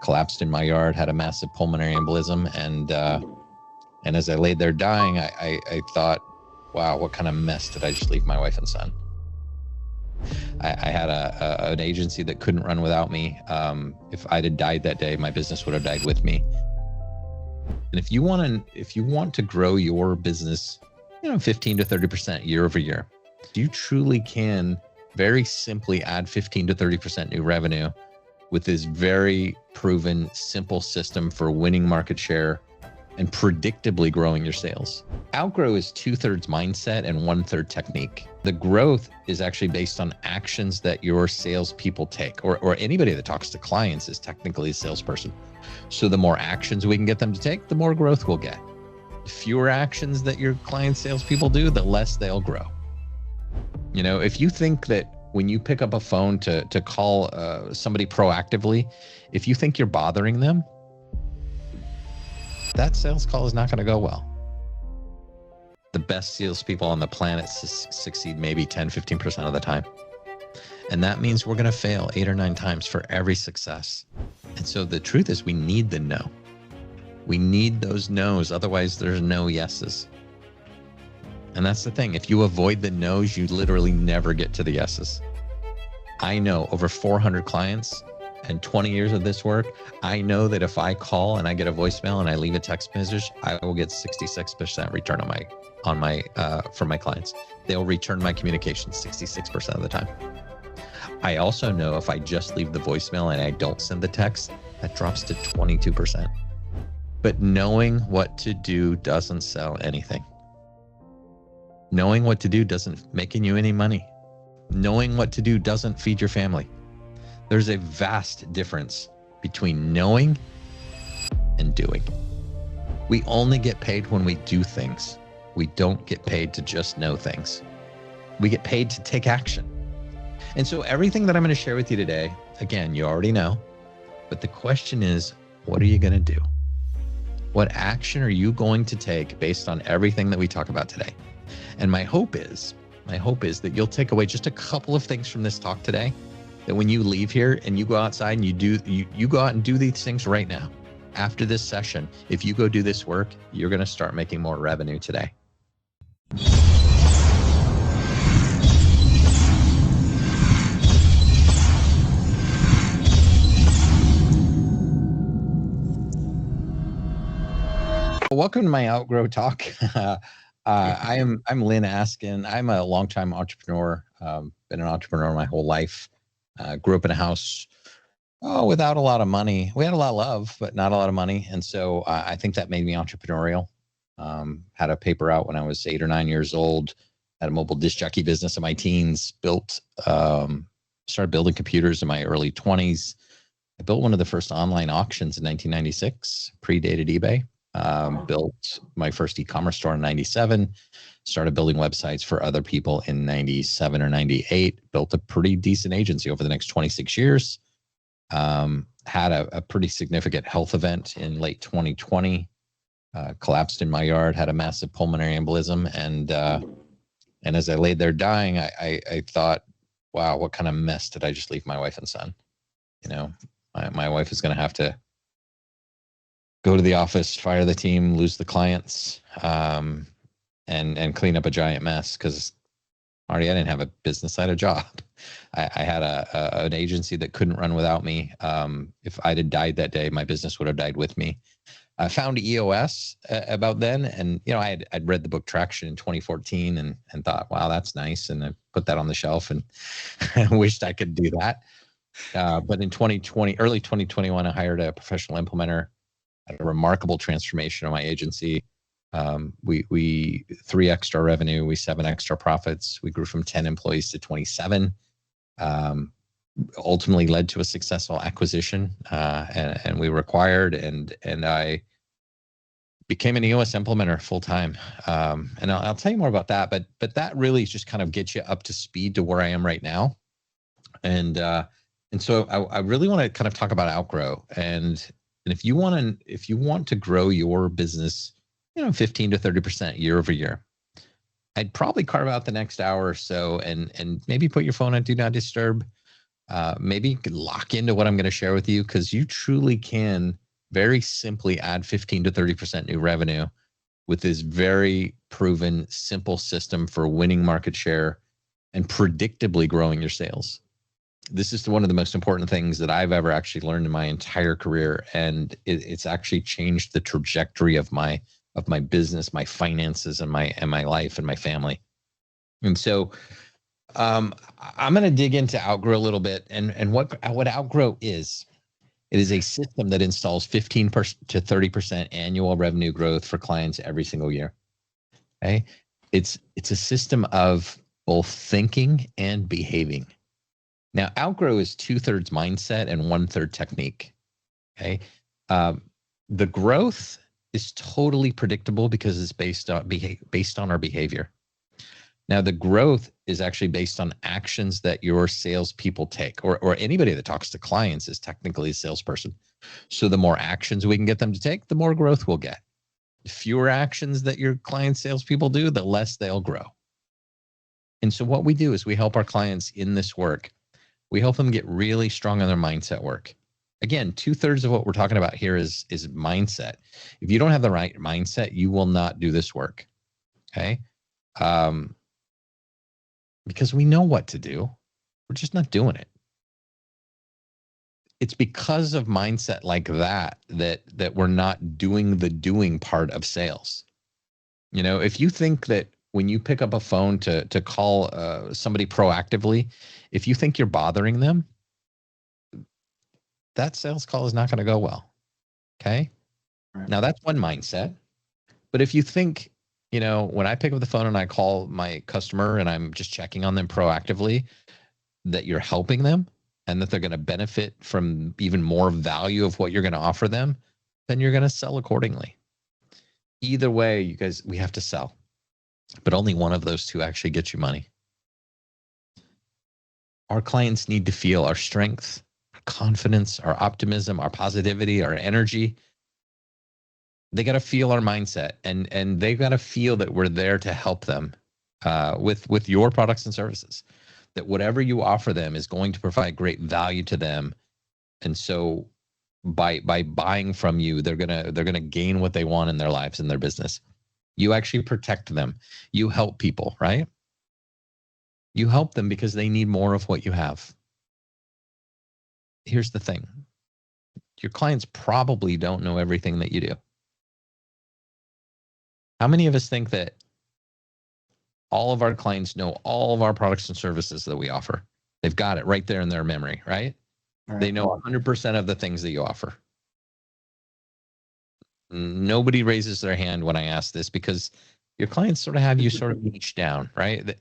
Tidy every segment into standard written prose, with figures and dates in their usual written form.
collapsed in my yard, had a massive pulmonary embolism, and as I laid there dying, I thought, wow, what kind of mess did I just leave my wife and son? I had an agency that couldn't run without me. If I'd have died that day, my business would have died with me. And if you want to grow your business, 15 to 30% year over year, you truly can very simply add 15 to 30% new revenue with this very proven, simple system for winning market share and predictably growing your sales. Outgrow is 2/3 mindset and 1/3 technique. The growth is actually based on actions that your salespeople take, or anybody that talks to clients is technically a salesperson. So the more actions we can get them to take, the more growth we'll get. The fewer actions that your client salespeople do, the less they'll grow. If you think that when you pick up a phone to call somebody proactively, if you think you're bothering them, that sales call is not going to go well. The best salespeople on the planet succeed maybe 10, 15% of the time. And that means we're going to fail 8 or 9 times for every success. And so the truth is we need the no. We need those no's. Otherwise, there's no yeses. And that's the thing. If you avoid the no's, you literally never get to the yeses. I know over 400 clients and 20 years of this work, I know that if I call and I get a voicemail and I leave a text message, I will get 66% return from my clients. They'll return my communication 66% of the time. I also know if I just leave the voicemail and I don't send the text, that drops to 22%. But knowing what to do doesn't sell anything. Knowing what to do doesn't make you any money. Knowing what to do doesn't feed your family. There's a vast difference between knowing and doing. We only get paid when we do things. We don't get paid to just know things. We get paid to take action. And so everything that I'm going to share with you today, again, you already know, but the question is, what are you going to do? What action are you going to take based on everything that we talk about today? And my hope is that you'll take away just a couple of things from this talk today, that when you leave here and you go outside and you go out and do these things right now. After this session, if you go do this work, you're going to start making more revenue today. Welcome to my Outgrow talk. I'm Lyn Askin. I'm a longtime entrepreneur. Been an entrepreneur my whole life. Grew up in a house without a lot of money. We had a lot of love, but not a lot of money. And so I think that made me entrepreneurial. Had a paper out when I was 8 or 9 years old. Had a mobile disc jockey business in my teens. Started building computers in my early 20s. I built one of the first online auctions in 1996, predated eBay. Built my first e-commerce store in 97, started building websites for other people in 97 or 98, built a pretty decent agency over the next 26 years. Had a pretty significant health event in late 2020, collapsed in my yard, had a massive pulmonary embolism. And as I laid there dying, I thought, wow, what kind of mess did I just leave my wife and son? My wife is going to have to go to the office, fire the team, lose the clients, and clean up a giant mess. Because Marty, I didn't have a business, I had a job. I had an agency that couldn't run without me. If I'd have died that day, my business would have died with me. I found EOS about then, and I'd read the book Traction in 2014 and thought, wow, that's nice, and I put that on the shelf and wished I could do that. But in early 2021, I hired a professional implementer. A remarkable transformation of my agency. We 3x'd our revenue, we 7x'd our profits. We grew from 10 employees to 27. Ultimately led to a successful acquisition, and we were acquired, and I became an EOS implementer full time. And I'll tell you more about that, but that really just kind of gets you up to speed to where I am right now. And so I really want to kind of talk about Outgrow. And if you want to grow your business, 15 to 30% year over year, I'd probably carve out the next hour or so and maybe put your phone on do not disturb. maybe you could lock into what I'm going to share with you, because you truly can very simply add 15 to 30% new revenue with this very proven, simple system for winning market share and predictably growing your sales. This is one of the most important things that I've ever actually learned in my entire career, and it's actually changed the trajectory of my business, my finances, and my life and my family. And so I'm going to dig into Outgrow a little bit, and what Outgrow is. It is a system that installs 15% to 30% annual revenue growth for clients every single year. Okay, it's a system of both thinking and behaving. Now, Outgrow is 2/3 mindset and 1/3 technique. Okay, the growth is totally predictable because it's based on our behavior. Now, the growth is actually based on actions that your salespeople take, or anybody that talks to clients is technically a salesperson. So the more actions we can get them to take, the more growth we'll get. The fewer actions that your client salespeople do, the less they'll grow. And so what we do is we help our clients in this work. We help them get really strong on their mindset work. Again, 2/3 of what we're talking about here is mindset. If you don't have the right mindset, you will not do this work. Okay. Because we know what to do. We're just not doing it. It's because of mindset like that we're not doing the doing part of sales. You know, if you think that when you pick up a phone to call somebody proactively, if you think you're bothering them, that sales call is not going to go well. Okay. Right. Now that's one mindset. But if you think, you know, when I pick up the phone and I call my customer and I'm just checking on them proactively, that you're helping them and that they're going to benefit from even more value of what you're going to offer them, then you're going to sell accordingly. Either way, you guys, we have to sell, but only one of those two actually gets you money. Our clients need to feel our strength, our confidence, our optimism, our positivity, our energy. They got to feel our mindset, and they've got to feel that we're there to help them with your products and services, that whatever you offer them is going to provide great value to them. And so by buying from you, they're gonna gain what they want in their lives and their business. You actually protect them. You help people, right? You help them because they need more of what you have. Here's the thing. Your clients probably don't know everything that you do. How many of us think that all of our clients know all of our products and services that we offer? They've got it right there in their memory, right? They know 100% of the things that you offer. Nobody raises their hand when I ask this, because your clients sort of have you sort of niched down, right?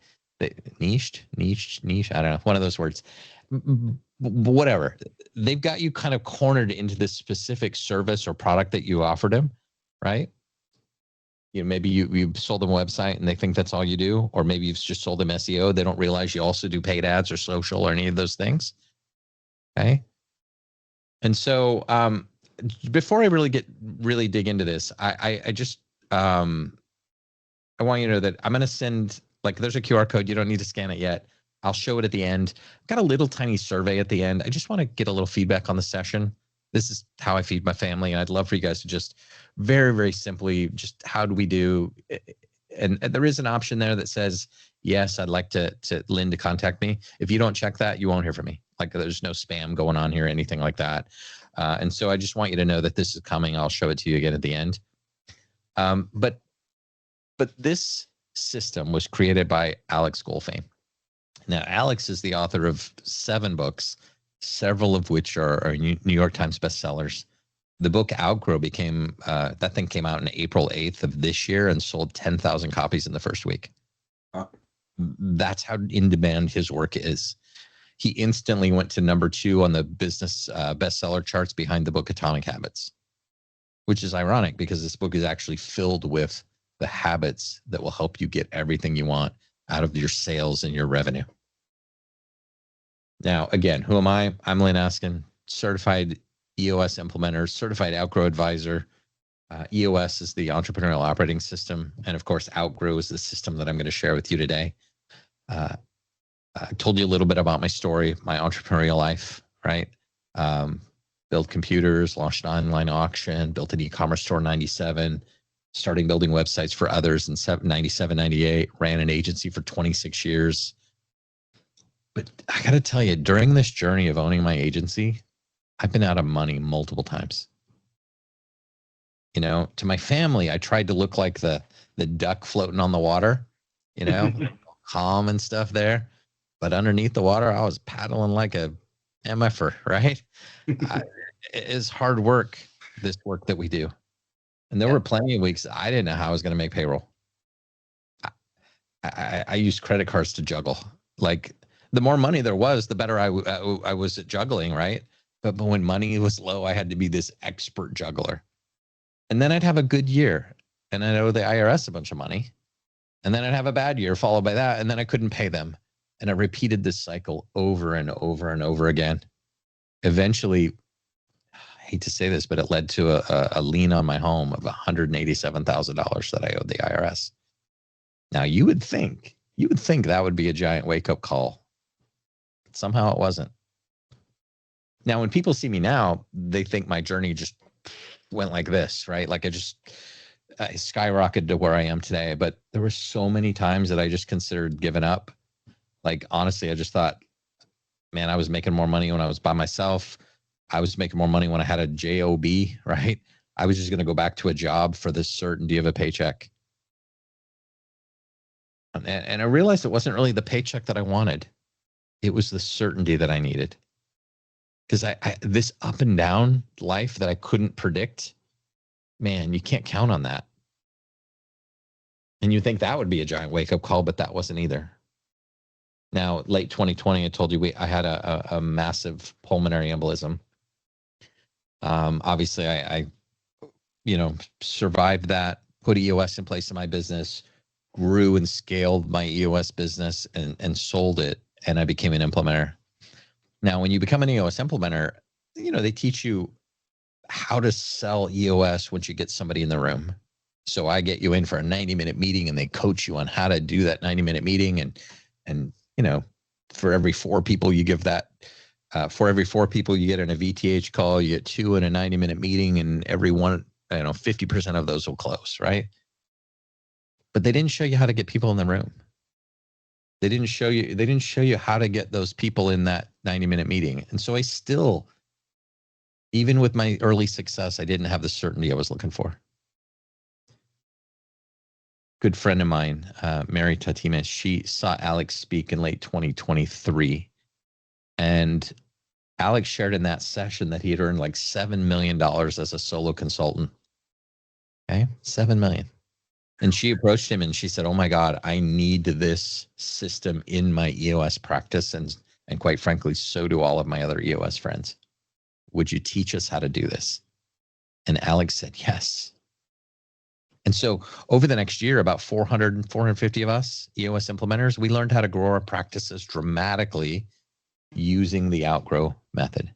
Niched, I don't know, one of those words. Whatever. They've got you kind of cornered into this specific service or product that you offered them, right? You know, maybe you sold them a website and they think that's all you do, or maybe you've just sold them SEO. They don't realize you also do paid ads or social or any of those things. Okay. And so before I really dig into this, I just I want you to know that I'm going to send, like, there's a QR code. You don't need to scan it yet. I'll show it at the end. I've got a little tiny survey at the end. I just want to get a little feedback on the session. This is how I feed my family, and I'd love for you guys to just very, very simply, just how do we do? And there is an option there that says, yes, I'd like Lyn to contact me. If you don't check that, you won't hear from me. Like, there's no spam going on here, anything like that. And so I just want you to know that this is coming. I'll show it to you again at the end. But this system was created by Alex Goldfein. Now, Alex is the author of 7 books, several of which are New York Times bestsellers. The book Outgrow came out on April 8th of this year and sold 10,000 copies in the first week. That's how in demand his work is. He instantly went to number 2 on the business bestseller charts behind the book Atomic Habits, which is ironic because this book is actually filled with the habits that will help you get everything you want out of your sales and your revenue. Now, again, who am I? I'm Lyn Askin, certified EOS implementer, certified Outgrow advisor. EOS is the entrepreneurial operating system. And of course, Outgrow is the system that I'm going to share with you today. I told you a little bit about my story, my entrepreneurial life, right? Built computers, launched an online auction, built an e-commerce store in 97, starting building websites for others in 97, 98, ran an agency for 26 years. But I got to tell you, during this journey of owning my agency, I've been out of money multiple times. You know, to my family, I tried to look like the duck floating on the water, you know, calm and stuff there. But underneath the water, I was paddling like a MFer, right? It's hard work, this work that we do. And there were plenty of weeks I didn't know how I was going to make payroll. I used credit cards to juggle. Like the more money there was, the better I was at juggling, right? But when money was low, I had to be this expert juggler. And then I'd have a good year and I'd owe the IRS a bunch of money. And then I'd have a bad year followed by that. And then I couldn't pay them. And I repeated this cycle over and over and over again. Eventually, I hate to say this, but it led to a lien on my home of $187,000 that I owed the IRS. Now you would think that would be a giant wake-up call. But somehow it wasn't. Now, when people see me now, they think my journey just went like this, right? Like I skyrocketed to where I am today. But there were so many times that I just considered giving up. Like, honestly, I just thought, man, I was making more money when I was by myself. I was making more money when I had a job, right? I was just going to go back to a job for the certainty of a paycheck. And I realized it wasn't really the paycheck that I wanted. It was the certainty that I needed. Because this up and down life that I couldn't predict, man, you can't count on that. And you think that would be a giant wake-up call, but that wasn't either. Now, late 2020, I told you I had a massive pulmonary embolism. Obviously, I survived that, put EOS in place in my business, grew and scaled my EOS business and sold it, and I became an implementer. Now, when you become an EOS implementer, they teach you how to sell EOS once you get somebody in the room. So I get you in for a 90-minute meeting and they coach you on how to do that 90-minute meeting. And for every 4 people you give that, for every 4 people you get in a VTH call, you get 2 in a 90-minute meeting, and every one, 50% of those will close, right? But they didn't show you how to get people in the room. They didn't show you how to get those people in that 90-minute meeting. And so I still, even with my early success, I didn't have the certainty I was looking for. Good friend of mine, Mary Tatima, she saw Alex speak in late 2023. And Alex shared in that session that he had earned like $7 million as a solo consultant. Okay, $7 million. And she approached him and she said, "Oh my God, I need this system in my EOS practice. And quite frankly, so do all of my other EOS friends. Would you teach us how to do this?" And Alex said, yes. And so over the next year, about 450 of us EOS implementers, we learned how to grow our practices dramatically using the Outgrow method.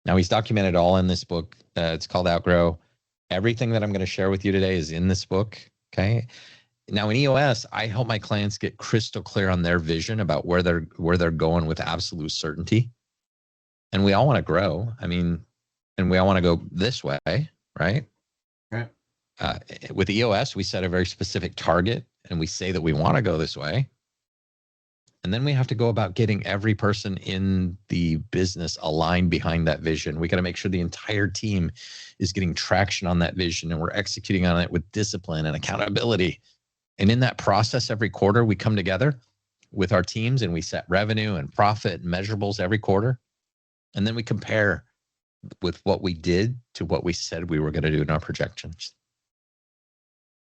Now, he's documented all in this book. It's called Outgrow. Everything that I'm going to share with you today is in this book. Okay. Now in EOS, I help my clients get crystal clear on their vision about where they're going with absolute certainty. And we all want to grow. And we all want to go this way, right? Right. With EOS, we set a very specific target and we say that we want to go this way. And then we have to go about getting every person in the business aligned behind that vision. We got to make sure the entire team is getting traction on that vision and we're executing on it with discipline and accountability. And in that process, every quarter, we come together with our teams and we set revenue and profit and measurables every quarter. And then we compare with what we did to what we said we were going to do in our projections.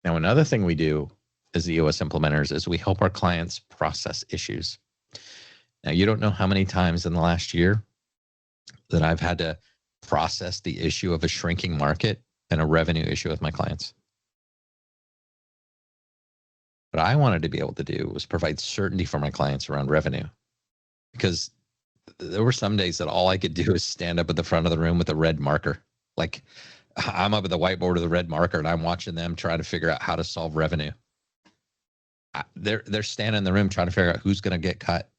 Now, another thing we do as EOS implementers is we help our clients process issues. Now, you don't know how many times in the last year that I've had to process the issue of a shrinking market and a revenue issue with my clients. What I wanted to be able to do was provide certainty for my clients around revenue, because there were some days that all I could do is stand up at the front of the room with a red marker. Like I'm up at the whiteboard with a red marker and I'm watching them try to figure out how to solve revenue. they're standing in the room trying to figure out who's going to get cut.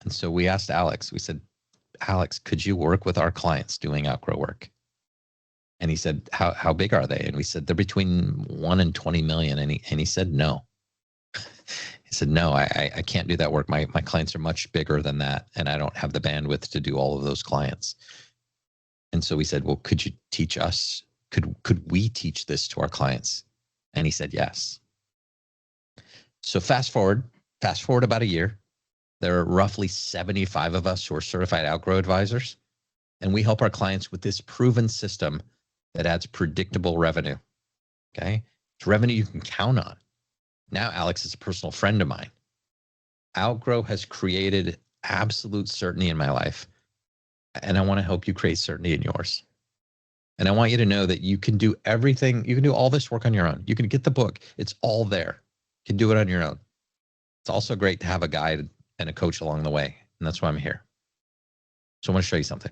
And so we asked Alex, we said, Alex, could you work with our clients doing Outgrow work? And he said, how big are they? And we said, they're between 1 and 20 million. And he said, no. He said, no, I can't do that work. My clients are much bigger than that. And I don't have the bandwidth to do all of those clients. And so we said, well, could you teach us? Could we teach this to our clients? And he said, yes. So fast forward about a year. There are roughly 75 of us who are certified Outgrow advisors. And we help our clients with this proven system that adds predictable revenue. Okay. It's revenue you can count on. Now, Alex is a personal friend of mine. Outgrow has created absolute certainty in my life. And I want to help you create certainty in yours. And I want you to know that you can do everything. You can do all this work on your own. You can get the book. It's all there. You can do it on your own. It's also great to have a guide and a coach along the way. And that's why I'm here. So I want to show you something.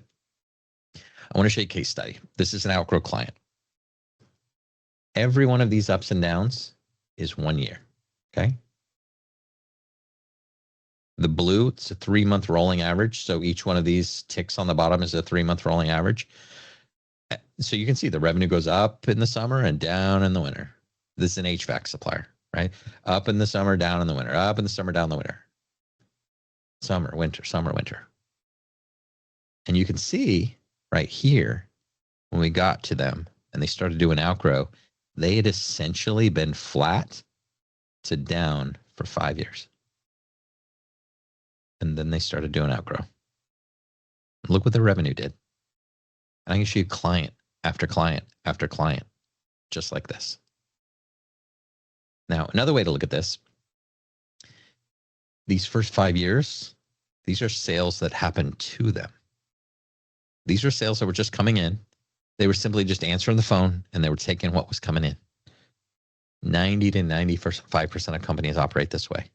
I want to show you a case study. This is an Outgrow client. Every one of these ups and downs is 1 year. Okay. The blue, it's a 3-month rolling average. So each one of these ticks on the bottom is a 3-month rolling average. So you can see the revenue goes up in the summer and down in the winter. This is an HVAC supplier, right? Up in the summer, down in the winter, up in the summer, down in the winter. Summer, winter, summer, winter. And you can see right here, when we got to them and they started doing Outgrow, they had essentially been flat to down for 5 years. And then they started doing Outgrow. Look what the revenue did. And I can show you client after client after client, just like this. Now, another way to look at this, these first 5 years, these are sales that happened to them. These are sales that were just coming in. They were simply just answering the phone and they were taking what was coming in. 90 to 95% of companies operate this way.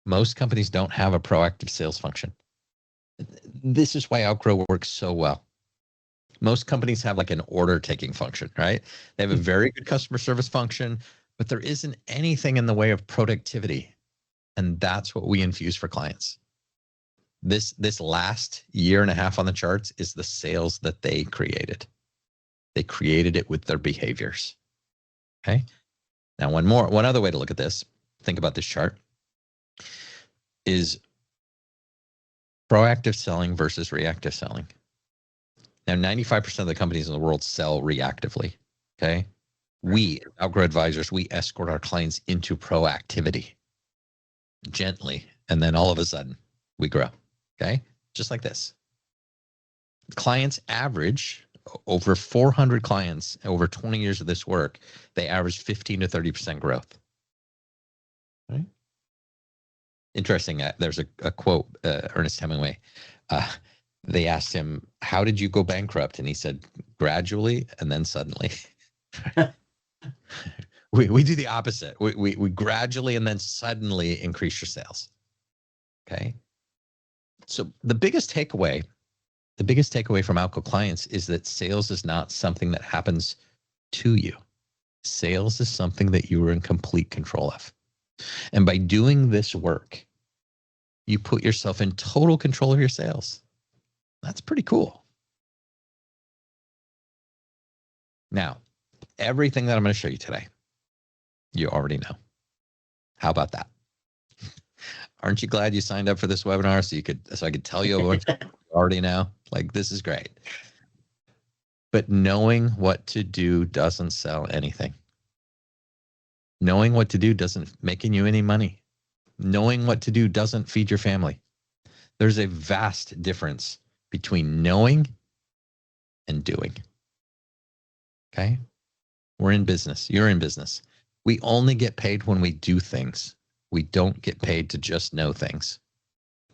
Most companies don't have a proactive sales function. This is why Outgrow works so well. Most companies have like an order taking function, right? They have a very good customer service function, but there isn't anything in the way of productivity. And that's what we infuse for clients. This last year and a half on the charts is the sales that they created. They created it with their behaviors. Okay. Now, one other way to look at this, think about this chart, is proactive selling versus reactive selling. Now, 95% of the companies in the world sell reactively. Okay. We, Outgrow advisors, we escort our clients into proactivity gently. And then all of a sudden we grow. Okay. Just like this. Clients average over 400 clients over 20 years of this work. They average 15 to 30% growth. Right. Interesting. There's a quote, Ernest Hemingway. They asked him, how did you go bankrupt? And he said, gradually and then suddenly. we do the opposite. We gradually and then suddenly increase your sales. Okay. So the biggest takeaway from Outgrow clients is that sales is not something that happens to you. Sales is something that you are in complete control of. And by doing this work, you put yourself in total control of your sales. That's pretty cool. Now, everything that I'm going to show you today, you already know. How about that? Aren't you glad you signed up for this webinar so I could tell you what you already know? Like, this is great. But knowing what to do doesn't sell anything. Knowing what to do doesn't making you any money. Knowing what to do doesn't feed your family. There's a vast difference between knowing and doing. Okay? We're in business. You're in business. We only get paid when we do things. We don't get paid to just know things.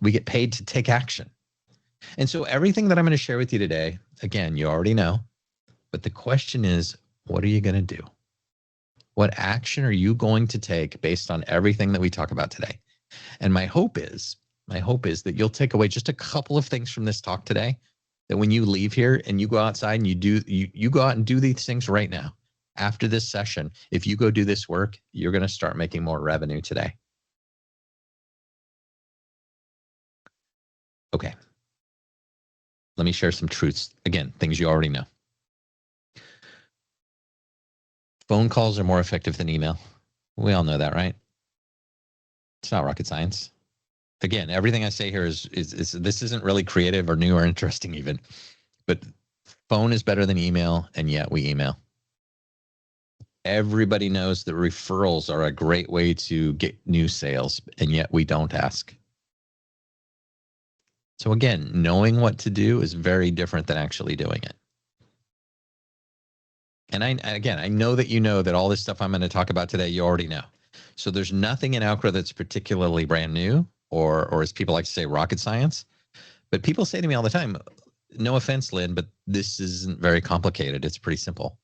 We get paid to take action. And so everything that I'm going to share with you today, again, you already know, but the question is, what are you going to do? What action are you going to take based on everything that we talk about today? And my hope is that you'll take away just a couple of things from this talk today, that when you leave here and you go outside and you go out and do these things right now, after this session, if you go do this work, you're going to start making more revenue today. Okay. Let me share some truths. Again, things you already know. Phone calls are more effective than email. We all know that, right? It's not rocket science. Again, everything I say here is this isn't really creative or new or interesting even, but phone is better than email, and yet we email. Everybody knows that referrals are a great way to get new sales, and yet we don't ask. So again, knowing what to do is very different than actually doing it. And I know that you know that all this stuff I'm going to talk about today, you already know. So there's nothing in Outgrow that's particularly brand new or as people like to say, rocket science. But people say to me all the time, no offense, Lyn, but this isn't very complicated. It's pretty simple.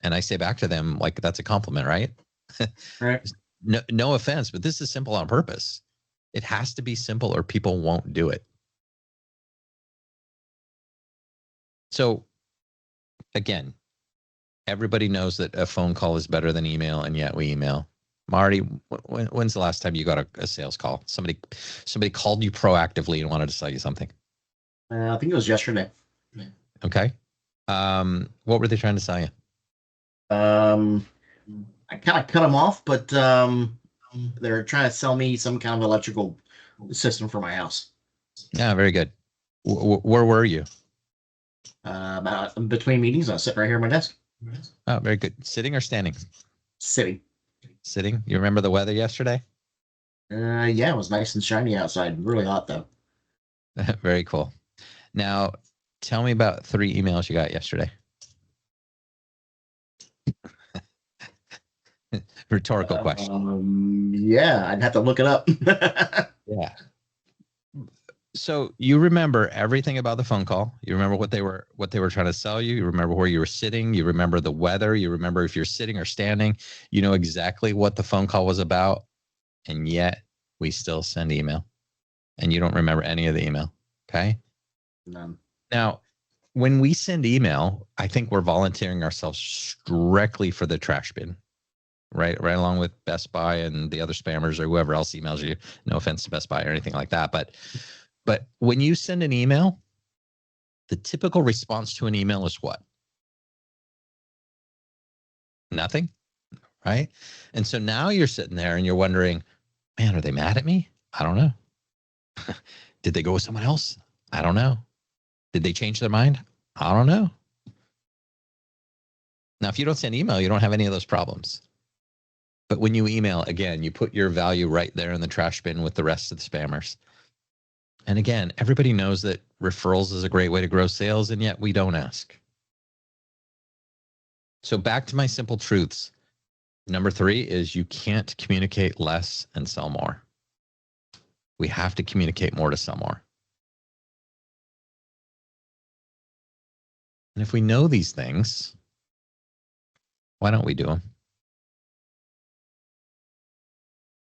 And I say back to them, like, that's a compliment, right? Right. No offense, but this is simple on purpose. It has to be simple or people won't do it. So again, everybody knows that a phone call is better than email, and yet we email. Marty, when's the last time you got a sales call? Somebody called you proactively and wanted to sell you something. I think it was yesterday. Okay. What were they trying to sell you? I kind of cut them off, but they're trying to sell me some kind of electrical system for my house. Yeah, very good. Where were you? About between meetings, I was sitting right here at my desk. Oh, very good. Sitting or standing? Sitting. Sitting. You remember the weather yesterday? Yeah, it was nice and shiny outside. Really hot though. Very cool. Now, tell me about 3 emails you got yesterday. Rhetorical question. Yeah, I'd have to look it up. Yeah. So you remember everything about the phone call. You remember what they were trying to sell you. You remember where you were sitting. You remember the weather. You remember if you're sitting or standing. You know exactly what the phone call was about. And yet we still send email. And you don't remember any of the email. Okay. None. Now, when we send email, I think we're volunteering ourselves directly for the trash bin. Right along with Best Buy and the other spammers or whoever else emails you. No offense to Best Buy or anything like that. But when you send an email, the typical response to an email is what? Nothing, right? And so now you're sitting there and you're wondering, man, are they mad at me? I don't know. Did they go with someone else? I don't know. Did they change their mind? I don't know. Now, if you don't send email, you don't have any of those problems. But when you email, again, you put your value right there in the trash bin with the rest of the spammers. And again, everybody knows that referrals is a great way to grow sales, and yet we don't ask. So back to my simple truths. Number 3 is you can't communicate less and sell more. We have to communicate more to sell more. And if we know these things, why don't we do them?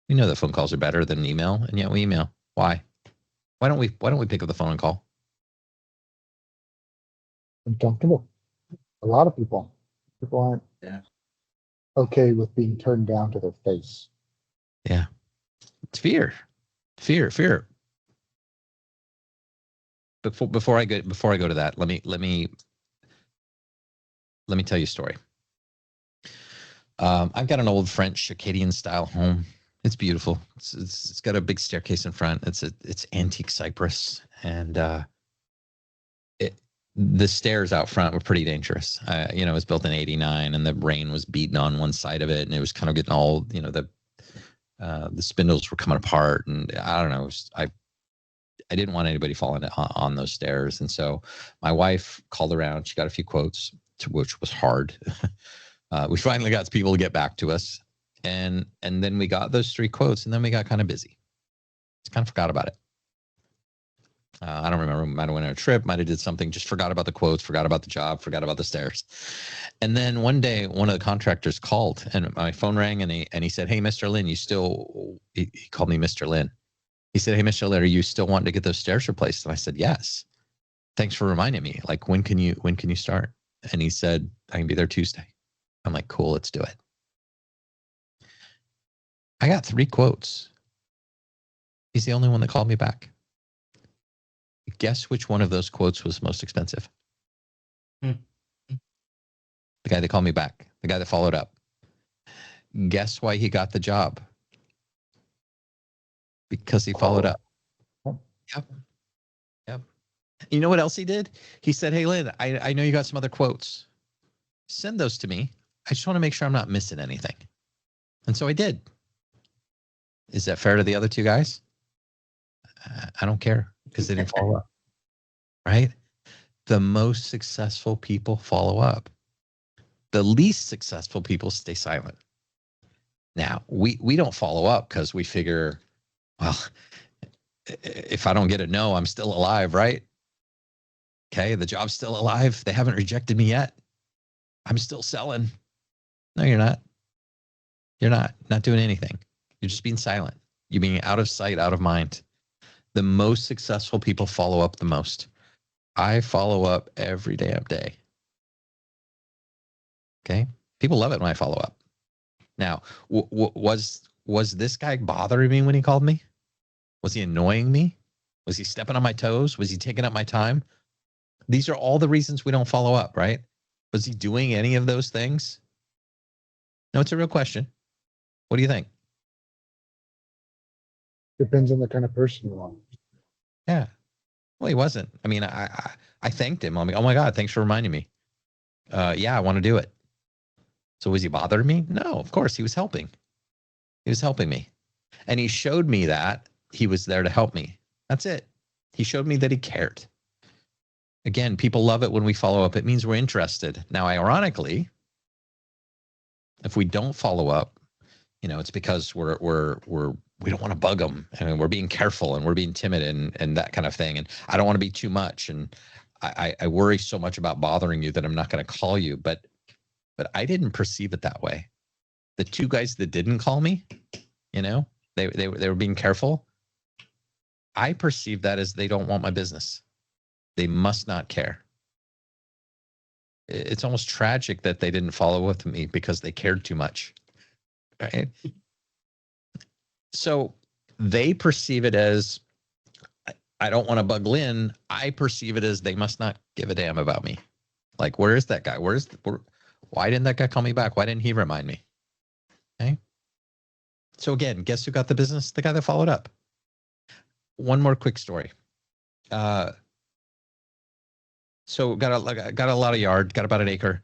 We know that phone calls are better than email, and yet we email. Why? Why don't we pick up the phone and call? Uncomfortable. A lot of people aren't okay with being turned down to their face. Yeah. It's fear. Before I go to that, let me tell you a story. I've got an old French Acadian style home. It's beautiful. It's got a big staircase in front. It's antique cypress, and the stairs out front were pretty dangerous. It was built in '89, and the rain was beating on one side of it, and it was kind of getting all, the spindles were coming apart, and I don't know. I didn't want anybody falling on those stairs, and so my wife called around. She got a few quotes, which was hard. We finally got people to get back to us, and then we got those 3 quotes, and then we got kind of busy. Just kind of forgot about it. I don't remember. Might have went on a trip, might have did something, just forgot about the quotes, forgot about the job, forgot about the stairs. And then one day, one of the contractors called, and my phone rang, and he said, "Hey, Mr. Lyn, he called me Mr. Lyn. He said, "Hey, Mr. Lyn, are you still wanting to get those stairs replaced?" And I said, "Yes. Thanks for reminding me. Like, when can you start?" And he said, "I can be there Tuesday." I'm like, cool, let's do it. I got 3 quotes. He's the only one that called me back. Guess which one of those quotes was most expensive? The guy that called me back, the guy that followed up. Guess why he got the job? Because he followed up. Yep. Yep. You know what else he did? He said, hey, Lyn, I know you got some other quotes. Send those to me. I just want to make sure I'm not missing anything. And so I did. Is that fair to the other 2 guys? I don't care because they didn't follow up. Right? The most successful people follow up. The least successful people stay silent. Now, we don't follow up because we figure, well, if I don't get a no, I'm still alive, right? Okay, the job's still alive. They haven't rejected me yet. I'm still selling. No, you're not. You're not doing anything. You're just being silent. You're being out of sight, out of mind. The most successful people follow up the most. I follow up every damn day. Okay, people love it when I follow up. Now, was this guy bothering me when he called me? Was he annoying me? Was he stepping on my toes? Was he taking up my time? These are all the reasons we don't follow up, right? Was he doing any of those things? No, it's a real question. What do you think? Depends on the kind of person you are. Yeah. Well, he wasn't. I mean, I thanked him. I'm like, oh my God, thanks for reminding me. Yeah, I want to do it. So was he bothering me? No, of course. He was helping. He was helping me. And he showed me that he was there to help me. That's it. He showed me that he cared. Again, people love it when we follow up. It means we're interested. Now, ironically, if we don't follow up, it's because we don't want to bug them, and we're being careful, and we're being timid, and that kind of thing. And I don't want to be too much, and I worry so much about bothering you that I'm not going to call you. But I didn't perceive it that way. The 2 guys that didn't call me, they were being careful. I perceive that as they don't want my business. They must not care. It's almost tragic that they didn't follow with me because they cared too much. Right? So they perceive it as, I don't want to bug Lyn. I perceive it as they must not give a damn about me. Like, where is that guy? Why didn't that guy call me back? Why didn't he remind me? Okay. So again, guess who got the business? The guy that followed up. One more quick story. So got a lot of yard, got about an acre.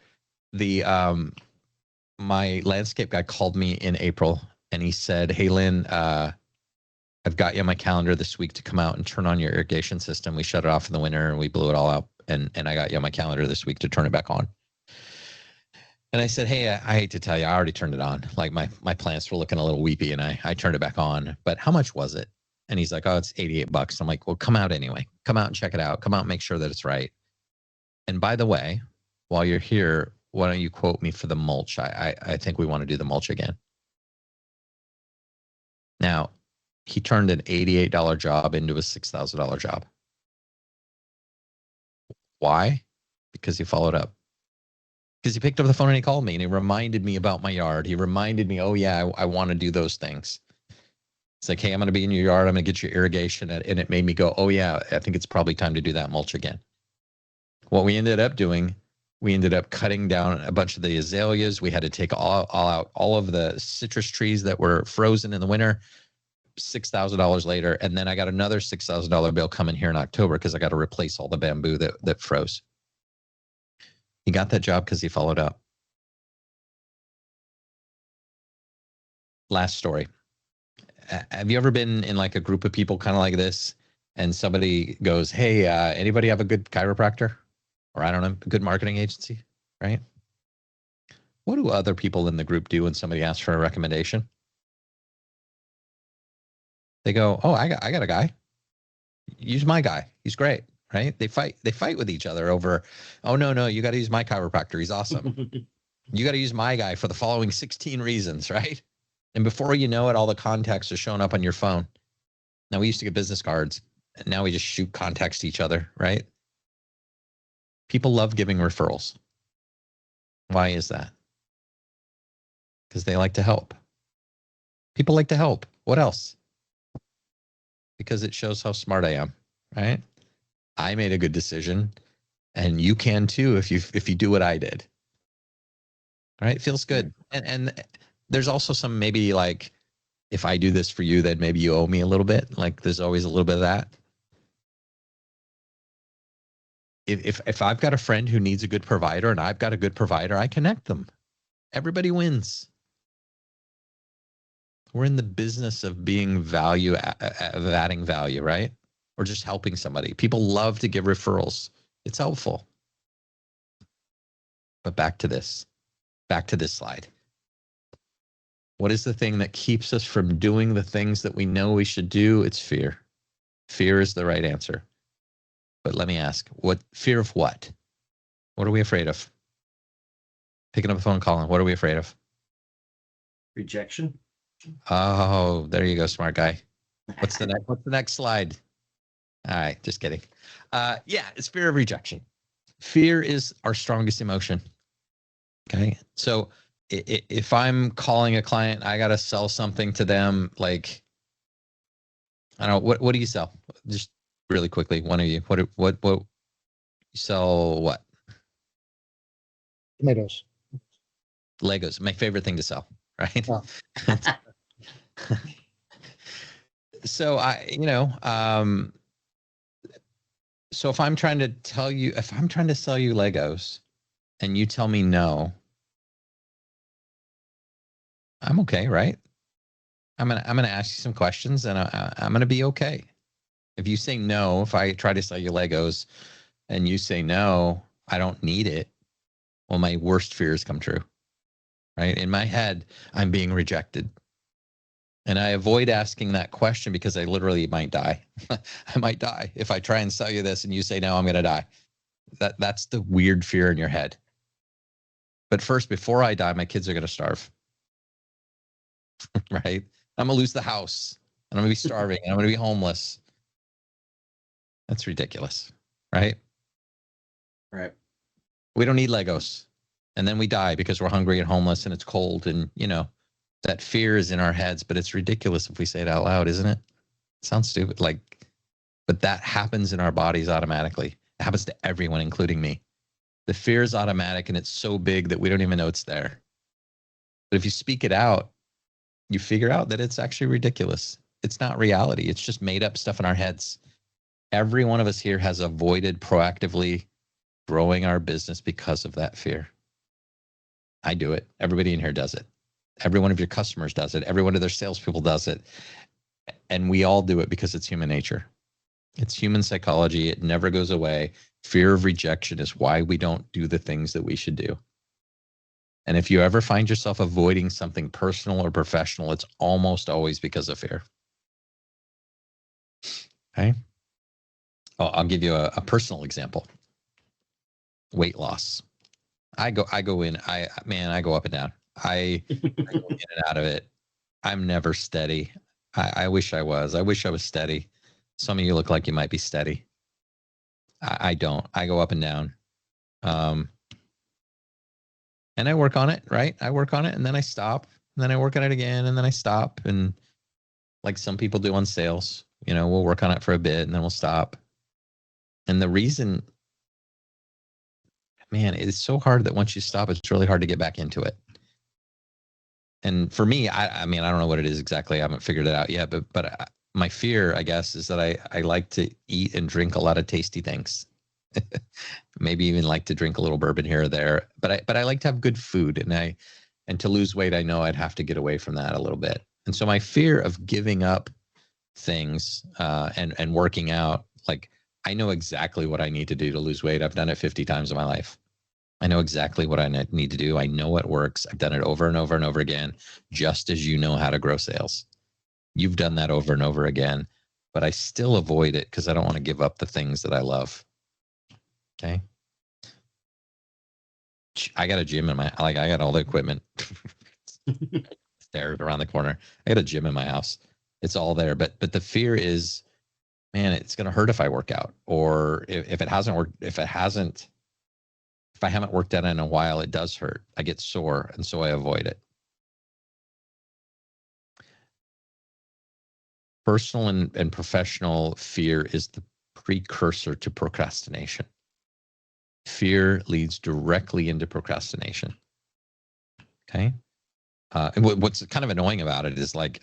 My landscape guy called me in April and he said, hey, Lyn, I've got you on my calendar this week to come out and turn on your irrigation system. We shut it off in the winter and we blew it all out. And I got you on my calendar this week to turn it back on. And I said, hey, I hate to tell you, I already turned it on. Like my plants were looking a little weepy and I turned it back on. But how much was it? And he's like, oh, it's $88. I'm like, well, come out anyway. Come out and check it out. Come out and make sure that it's right. And by the way, while you're here, why don't you quote me for the mulch? I think we want to do the mulch again. Now, he turned an $88 job into a $6,000 job. Why? Because he followed up. Because he picked up the phone and he called me and he reminded me about my yard. He reminded me, oh yeah, I want to do those things. It's like, hey, I'm going to be in your yard. I'm going to get your irrigation. And it made me go, oh yeah, I think it's probably time to do that mulch again. What we ended up doing, we ended up cutting down a bunch of the azaleas. We had to take all out all of the citrus trees that were frozen in the winter. $6,000 later. And then I got another $6,000 bill coming here in October because I got to replace all the bamboo that froze. He got that job because he followed up. Last story. Have you ever been in like a group of people kind of like this and somebody goes, hey, anybody have a good chiropractor? Or I don't know, a good marketing agency, right? What do other people in the group do when somebody asks for a recommendation? They go, oh, I got a guy. Use my guy. He's great, right? They fight with each other over, oh, no, you got to use my chiropractor. He's awesome. You got to use my guy for the following 16 reasons, right? And before you know it, all the contacts are showing up on your phone. Now, we used to get business cards, and now we just shoot contacts to each other, right? People love giving referrals. Why is that? Because they like to help. People like to help. What else? Because it shows how smart I am, right? I made a good decision, and you can too if you do what I did. Right? It feels good. And there's also some maybe like, if I do this for you, then maybe you owe me a little bit. Like there's always a little bit of that. If I've got a friend who needs a good provider and I've got a good provider, I connect them. Everybody wins. We're in the business of being of adding value, right? Or just helping somebody. People love to give referrals. It's helpful. But back to this slide. What is the thing that keeps us from doing the things that we know we should do? It's fear. Fear is the right answer. But let me ask, fear of what? What are we afraid of? Picking up the phone, calling. What are we afraid of? Rejection. Oh, there you go, smart guy. What's the next slide? All right, just kidding. Yeah, it's fear of rejection. Fear is our strongest emotion. Okay, so if I'm calling a client, I got to sell something to them. Like, I don't know, what do you sell? Just really quickly, one of you. What you sell? What? Tomatoes. Legos. My favorite thing to sell, right? Oh. So so if I'm trying to sell you Legos and you tell me no, I'm okay, right? I'm gonna ask you some questions and I'm gonna be okay. If you say no, if I try to sell you Legos and you say no, I don't need it. Well, my worst fears come true, right? In my head, I'm being rejected. And I avoid asking that question because I literally might die. I might die. If I try and sell you this and you say no, I'm going to die. That's the weird fear in your head. But first, before I die, my kids are going to starve. Right? I'm going to lose the house and I'm going to be starving and I'm going to be homeless. That's ridiculous. Right? Right. We don't need Legos. And then we die because we're hungry and homeless and it's cold. And, that fear is in our heads, but it's ridiculous if we say it out loud, isn't it? It sounds stupid. But that happens in our bodies automatically. It happens to everyone, including me. The fear is automatic and it's so big that we don't even know it's there. But if you speak it out, you figure out that it's actually ridiculous. It's not reality. It's just made up stuff in our heads. Every one of us here has avoided proactively growing our business because of that fear. I do it. Everybody in here does it. Every one of your customers does it. Every one of their salespeople does it. And we all do it because it's human nature. It's human psychology. It never goes away. Fear of rejection is why we don't do the things that we should do. And if you ever find yourself avoiding something personal or professional, it's almost always because of fear. Okay. I'll give you a personal example. Weight loss. I go up and down. I go in and out of it. I'm never steady. I wish I was. I wish I was steady. Some of you look like you might be steady. I don't. I go up and down. And I work on it, right? I work on it and then I stop. And then I work on it again and then I stop. And like some people do on sales, we'll work on it for a bit and then we'll stop. And the reason, man, it's so hard that once you stop, it's really hard to get back into it. And for me, I mean, I don't know what it is exactly. I haven't figured it out yet, but my fear, I guess, is that I like to eat and drink a lot of tasty things. Maybe even like to drink a little bourbon here or there, but I like to have good food and to lose weight, I know I'd have to get away from that a little bit. And so my fear of giving up things and working out, like I know exactly what I need to do to lose weight. I've done it 50 times in my life. I know exactly what I need to do. I know what works. I've done it over and over and over again, just as you know how to grow sales. You've done that over and over again, but I still avoid it because I don't want to give up the things that I love. Okay. I got a gym I got all the equipment there around the corner. I got a gym in my house. It's all there. But the fear is, man, it's going to hurt if I work out, or if it hasn't worked, if I haven't worked out in a while, it does hurt. I get sore. And so I avoid it. Personal and professional fear is the precursor to procrastination. Fear leads directly into procrastination. Okay. And what's kind of annoying about it is like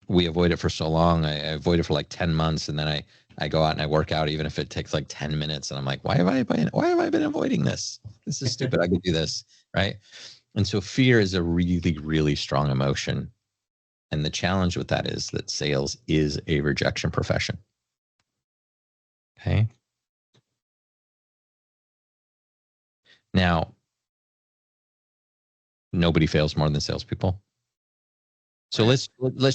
we avoid it for so long. I avoid it for like 10 months, and then I go out and I work out, even if it takes like 10 minutes. And I'm like, why have I been avoiding this? This is stupid. I could do this, right? And so fear is a really, really strong emotion. And the challenge with that is that sales is a rejection profession. Okay. Now, nobody fails more than salespeople. So let's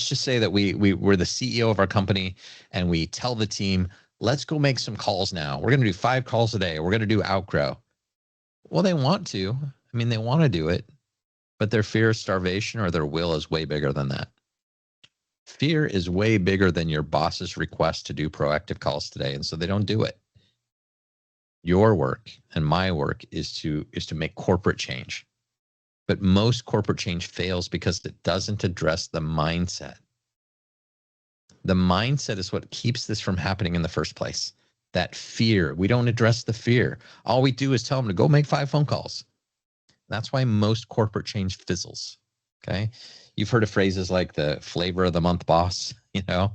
just say that we're the CEO of our company, and we tell the team, let's go make some calls now. We're going to do 5 calls a day. We're going to do Outgrow. Well, they want to. I mean, they want to do it, but their fear of starvation or their will is way bigger than that. Fear is way bigger than your boss's request to do proactive calls today, and so they don't do it. Your work and my work is to make corporate change. But most corporate change fails because it doesn't address the mindset. The mindset is what keeps this from happening in the first place. That fear. We don't address the fear. All we do is tell them to go make 5 phone calls. That's why most corporate change fizzles. Okay. You've heard of phrases like the flavor of the month boss. You know,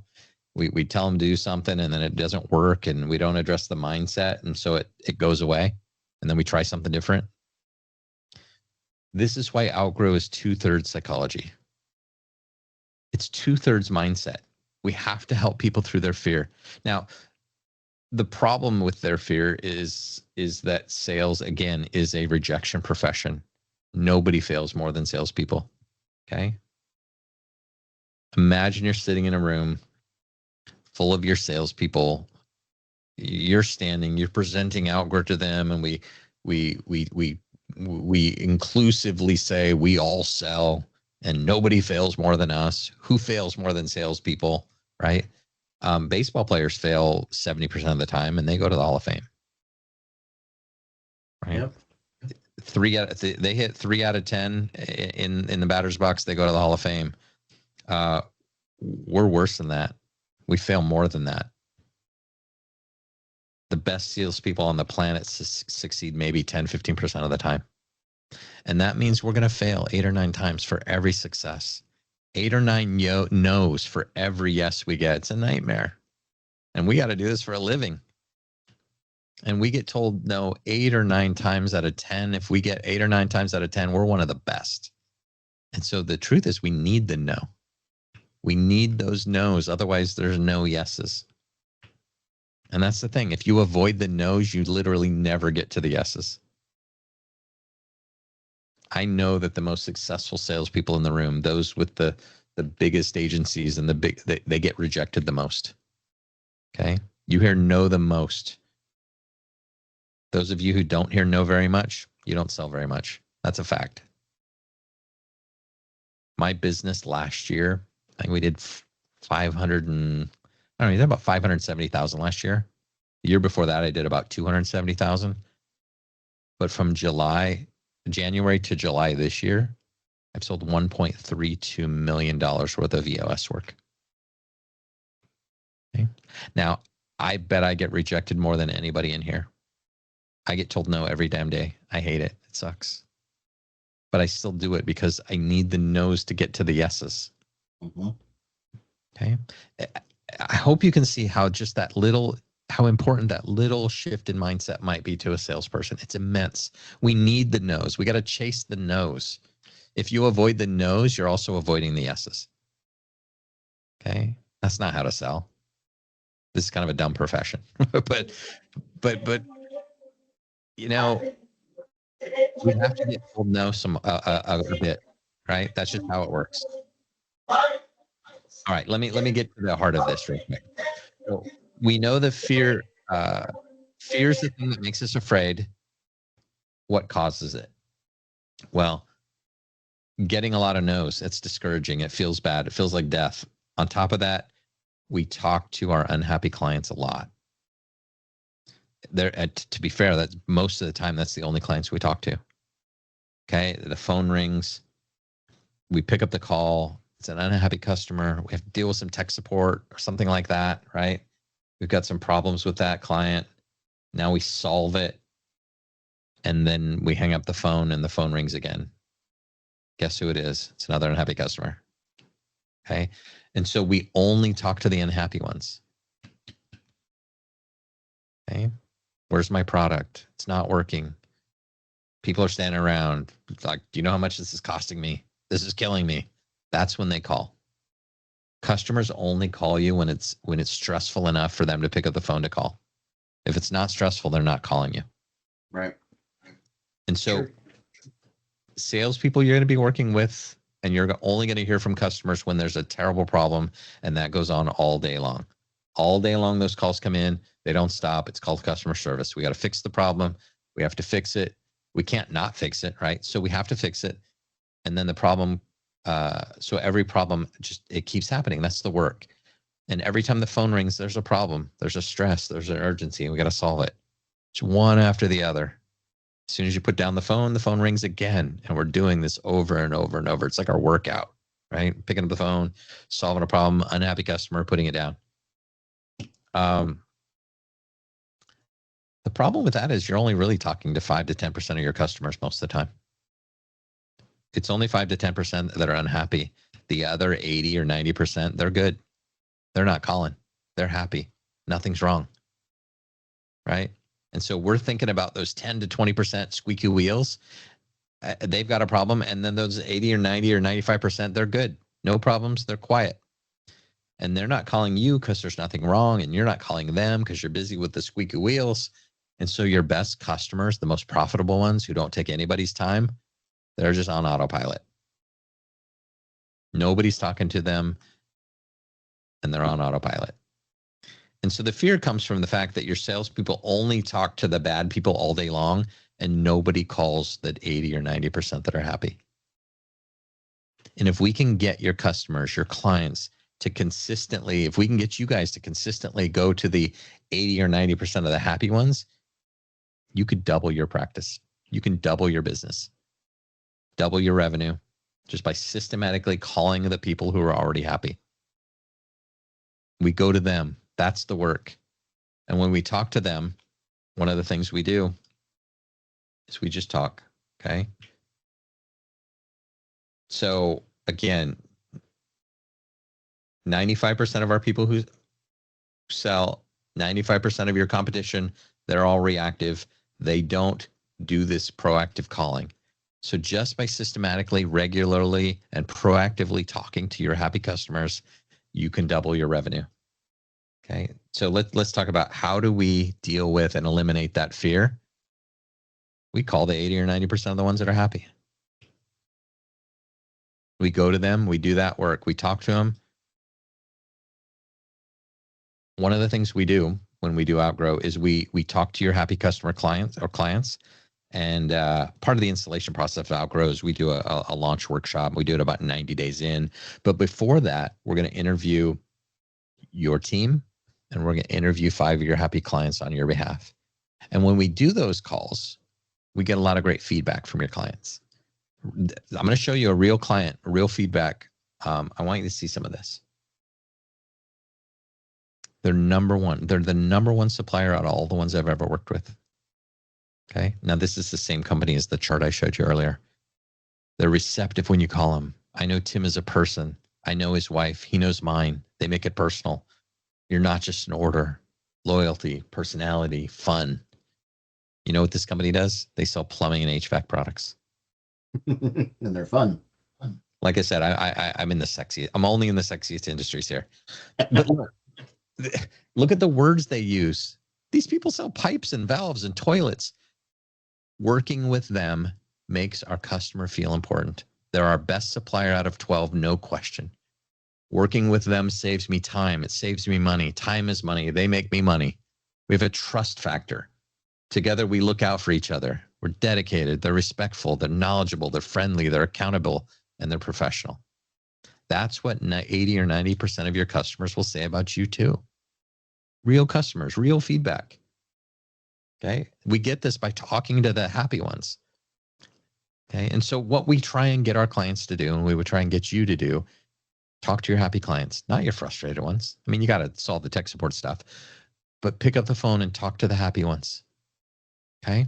we tell them to do something and then it doesn't work, and we don't address the mindset. And so it goes away, and then we try something different. This is why Outgrow is 2/3 psychology. It's 2/3 mindset. We have to help people through their fear. Now, the problem with their fear is that sales, again, is a rejection profession. Nobody fails more than salespeople. Okay. Imagine you're sitting in a room full of your salespeople. You're standing, you're presenting Outgrow to them, and we inclusively say we all sell and nobody fails more than us. Who fails more than salespeople, right? Baseball players fail 70% of the time, and they go to the Hall of Fame. Right? Yep. They hit 3 out of 10 in the batter's box. They go to the Hall of Fame. We're worse than that. We fail more than that. The best salespeople on the planet succeed maybe 10, 15% of the time. And that means we're going to fail 8 or 9 times for every success. 8 or 9 no's for every yes we get. It's a nightmare. And we got to do this for a living. And we get told no 8 or 9 times out of 10. If we get 8 or 9 times out of 10, we're one of the best. And so the truth is we need the no. We need those no's. Otherwise, there's no yeses. And that's the thing. If you avoid the no's, you literally never get to the yeses. I know that the most successful salespeople in the room, those with the biggest agencies and they get rejected the most. Okay. You hear no the most. Those of you who don't hear no very much, you don't sell very much. That's a fact. My business last year, I think we did 570,000 last year. The year before that, I did about 270,000. But from January to July this year, I've sold $1.32 million worth of EOS work. Okay. Now, I bet I get rejected more than anybody in here. I get told no every damn day. I hate it. It sucks. But I still do it because I need the no's to get to the yeses. Mm-hmm. Okay. I hope you can see how important that little shift in mindset might be to a salesperson. It's immense. We need the no's. We got to chase the no's. If you avoid the no's, you're also avoiding the yeses. Okay. That's not how to sell. This is kind of a dumb profession, but you know, we have to get told no a bit, right? That's just how it works. All right, let me get to the heart of this real quick. So we know that fear is the thing that makes us afraid. What causes it? Well, getting a lot of no's, it's discouraging. It feels bad. It feels like death. On top of that, we talk to our unhappy clients a lot. To be fair, that's most of the time, that's the only clients we talk to. Okay, the phone rings, we pick up the call, It's an unhappy customer. We have to deal with some tech support or something like that, right? We've got some problems with that client. Now we solve it. And then we hang up the phone and the phone rings again. Guess who it is? It's another unhappy customer. Okay. And so we only talk to the unhappy ones. Okay. Where's my product? It's not working. People are standing around. It's like, do you know how much this is costing me? This is killing me. That's when they call. Customers only call you when it's stressful enough for them to pick up the phone to call. If it's not stressful, they're not calling you. Right. And so Sure. salespeople you're going to be working with, and you're only going to hear from customers when there's a terrible problem, and that goes on all day long. All day long, those calls come in. They don't stop. It's called customer service. We got to fix the problem. We have to fix it. We can't not fix it, right? So we have to fix it. And then the problem, so every problem, it keeps happening. That's the work. And every time the phone rings, there's a problem. There's a stress. There's an urgency, and we got to solve it. It's one after the other. As soon as you put down the phone rings again. And we're doing this over and over and over. It's like our workout, right? Picking up the phone, solving a problem, unhappy customer, putting it down. The problem with that is you're only really talking to 5 to 10% of your customers most of the time. It's only 5 to 10% that are unhappy. The other 80 or 90%, they're good. They're not calling. They're happy. Nothing's wrong, right? And so we're thinking about those 10 to 20% squeaky wheels. They've got a problem. And then those 80 or 90 or 95%, they're good. No problems. They're quiet. And they're not calling you because there's nothing wrong. And you're not calling them because you're busy with the squeaky wheels. And so your best customers, the most profitable ones who don't take anybody's time, they're just on autopilot. Nobody's talking to them, and they're on autopilot. And so the fear comes from the fact that your salespeople only talk to the bad people all day long, and nobody calls that 80 or 90% that are happy. And if we can get your customers, your clients to consistently, if we can get you guys to consistently go to the 80 or 90% of the happy ones, you could double your practice. You can double your business, double your revenue just by systematically calling the people who are already happy. We go to them. That's the work. And when we talk to them, one of the things we do is we just talk. Okay. So again, 95% of our people who sell, 95% of your competition, they're all reactive. They don't do this proactive calling. So just by systematically, regularly, and proactively talking to your happy customers, you can double your revenue. Okay. So let's talk about how do we deal with and eliminate that fear. We call the 80 or 90% of the ones that are happy. We go to them, we do that work, we talk to them. One of the things we do when we do Outgrow is we talk to your happy customer clients. And part of the installation process of Outgrow is we do a launch workshop. We do it about 90 days in. But before that, we're going to interview your team, and we're going to interview 5 of your happy clients on your behalf. And when we do those calls, we get a lot of great feedback from your clients. I'm going to show you a real client, real feedback. I want you to see some of this. They're number one. They're the number one supplier out of all the ones I've ever worked with. Okay. Now this is the same company as the chart I showed you earlier. They're receptive when you call them. I know Tim is a person. I know his wife. He knows mine. They make it personal. You're not just an order. Loyalty, personality, fun. You know what this company does? They sell plumbing and HVAC products. And they're fun. Like I said, I'm in the sexiest. I'm only in the sexiest industries here. But look at the words they use. These people sell pipes and valves and toilets. Working with them makes our customer feel important. They're our best supplier out of 12, no question. Working with them saves me time. It saves me money. Time is money. They make me money. We have a trust factor. Together, we look out for each other. We're dedicated. They're respectful. They're knowledgeable. They're friendly. They're accountable. And they're professional. That's what 80 or 90% of your customers will say about you too. Real customers, real feedback. Okay. We get this by talking to the happy ones. Okay. And so what we try and get our clients to do, and we would try and get you to do, Talk to your happy clients, not your frustrated ones. I mean, you got to solve the tech support stuff, but pick up the phone and talk to the happy ones. Okay.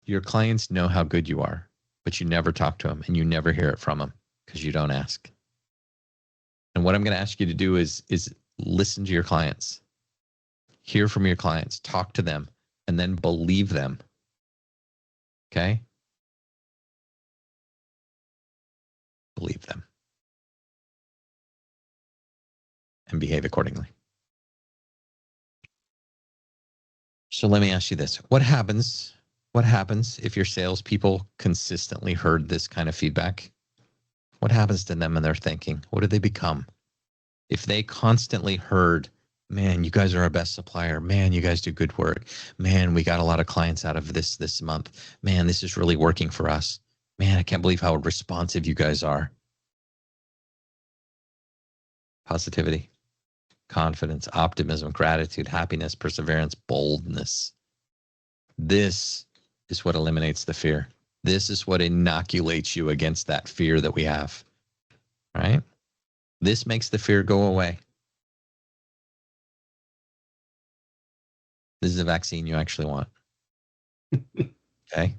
Your clients know how good you are, but you never talk to them and you never hear it from them because you don't ask. And what I'm going to ask you to do is listen to your clients, hear from your clients, talk to them, and then believe them. Okay. Believe them and behave accordingly. So let me ask you this. What happens if your salespeople consistently heard this kind of feedback? What happens to them in their thinking? What do they become? If they constantly heard, man, you guys are our best supplier. Man, you guys do good work. Man, we got a lot of clients out of this month. Man, this is really working for us. Man, I can't believe how responsive you guys are. Positivity, confidence, optimism, gratitude, happiness, perseverance, boldness. This is what eliminates the fear. This is what inoculates you against that fear that we have, right? This makes the fear go away. This is a vaccine you actually want. Okay?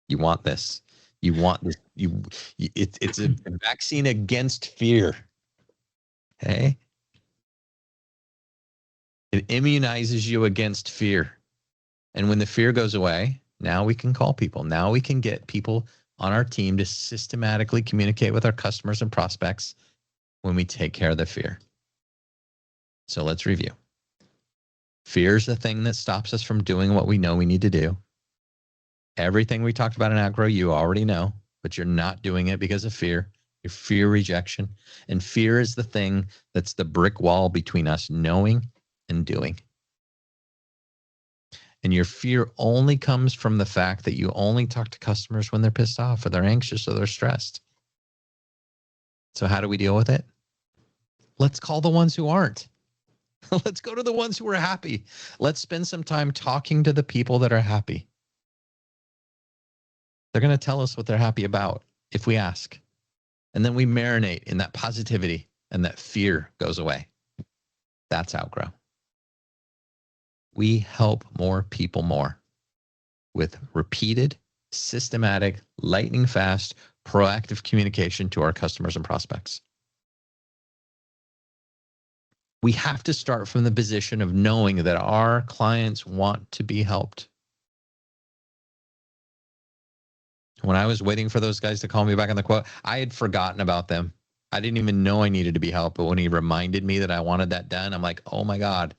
You want this. You want this. It's a vaccine against fear. Okay? It immunizes you against fear. And when the fear goes away, now we can call people. Now we can get people on our team to systematically communicate with our customers and prospects when we take care of the fear. So let's review. Fear is the thing that stops us from doing what we know we need to do. Everything we talked about in Outgrow, you already know, but you're not doing it because of fear. Your fear rejection. And fear is the thing that's the brick wall between us knowing and doing. And your fear only comes from the fact that you only talk to customers when they're pissed off or they're anxious or they're stressed. So how do we deal with it? Let's call the ones who aren't. Let's go to the ones who are happy. Let's spend some time talking to the people that are happy. They're going to tell us what they're happy about if we ask. And then we marinate in that positivity and that fear goes away. That's Outgrow. We help more people more with repeated, systematic, lightning fast, proactive communication to our customers and prospects. We have to start from the position of knowing that our clients want to be helped. When I was waiting for those guys to call me back on the quote, I had forgotten about them. I didn't even know I needed to be helped. But when he reminded me that I wanted that done, I'm like, oh my God,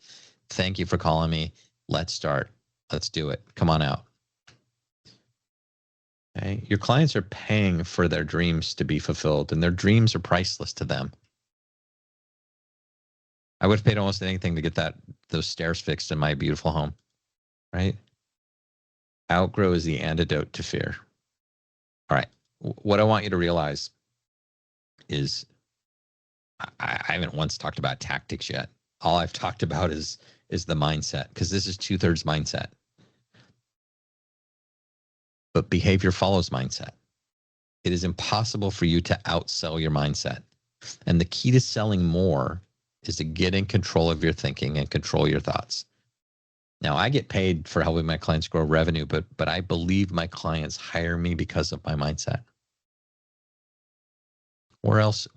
thank you for calling me. Let's start. Let's do it. Come on out. Okay. Your clients are paying for their dreams to be fulfilled, and their dreams are priceless to them. I would have paid almost anything to get those stairs fixed in my beautiful home, right? Outgrow is the antidote to fear. All right. What I want you to realize is I haven't once talked about tactics yet. All I've talked about is the mindset, because this is 2/3 mindset. But behavior follows mindset. It is impossible for you to outsell your mindset. And the key to selling more is to get in control of your thinking and control your thoughts. Now, I get paid for helping my clients grow revenue, but I believe my clients hire me because of my mindset. Where else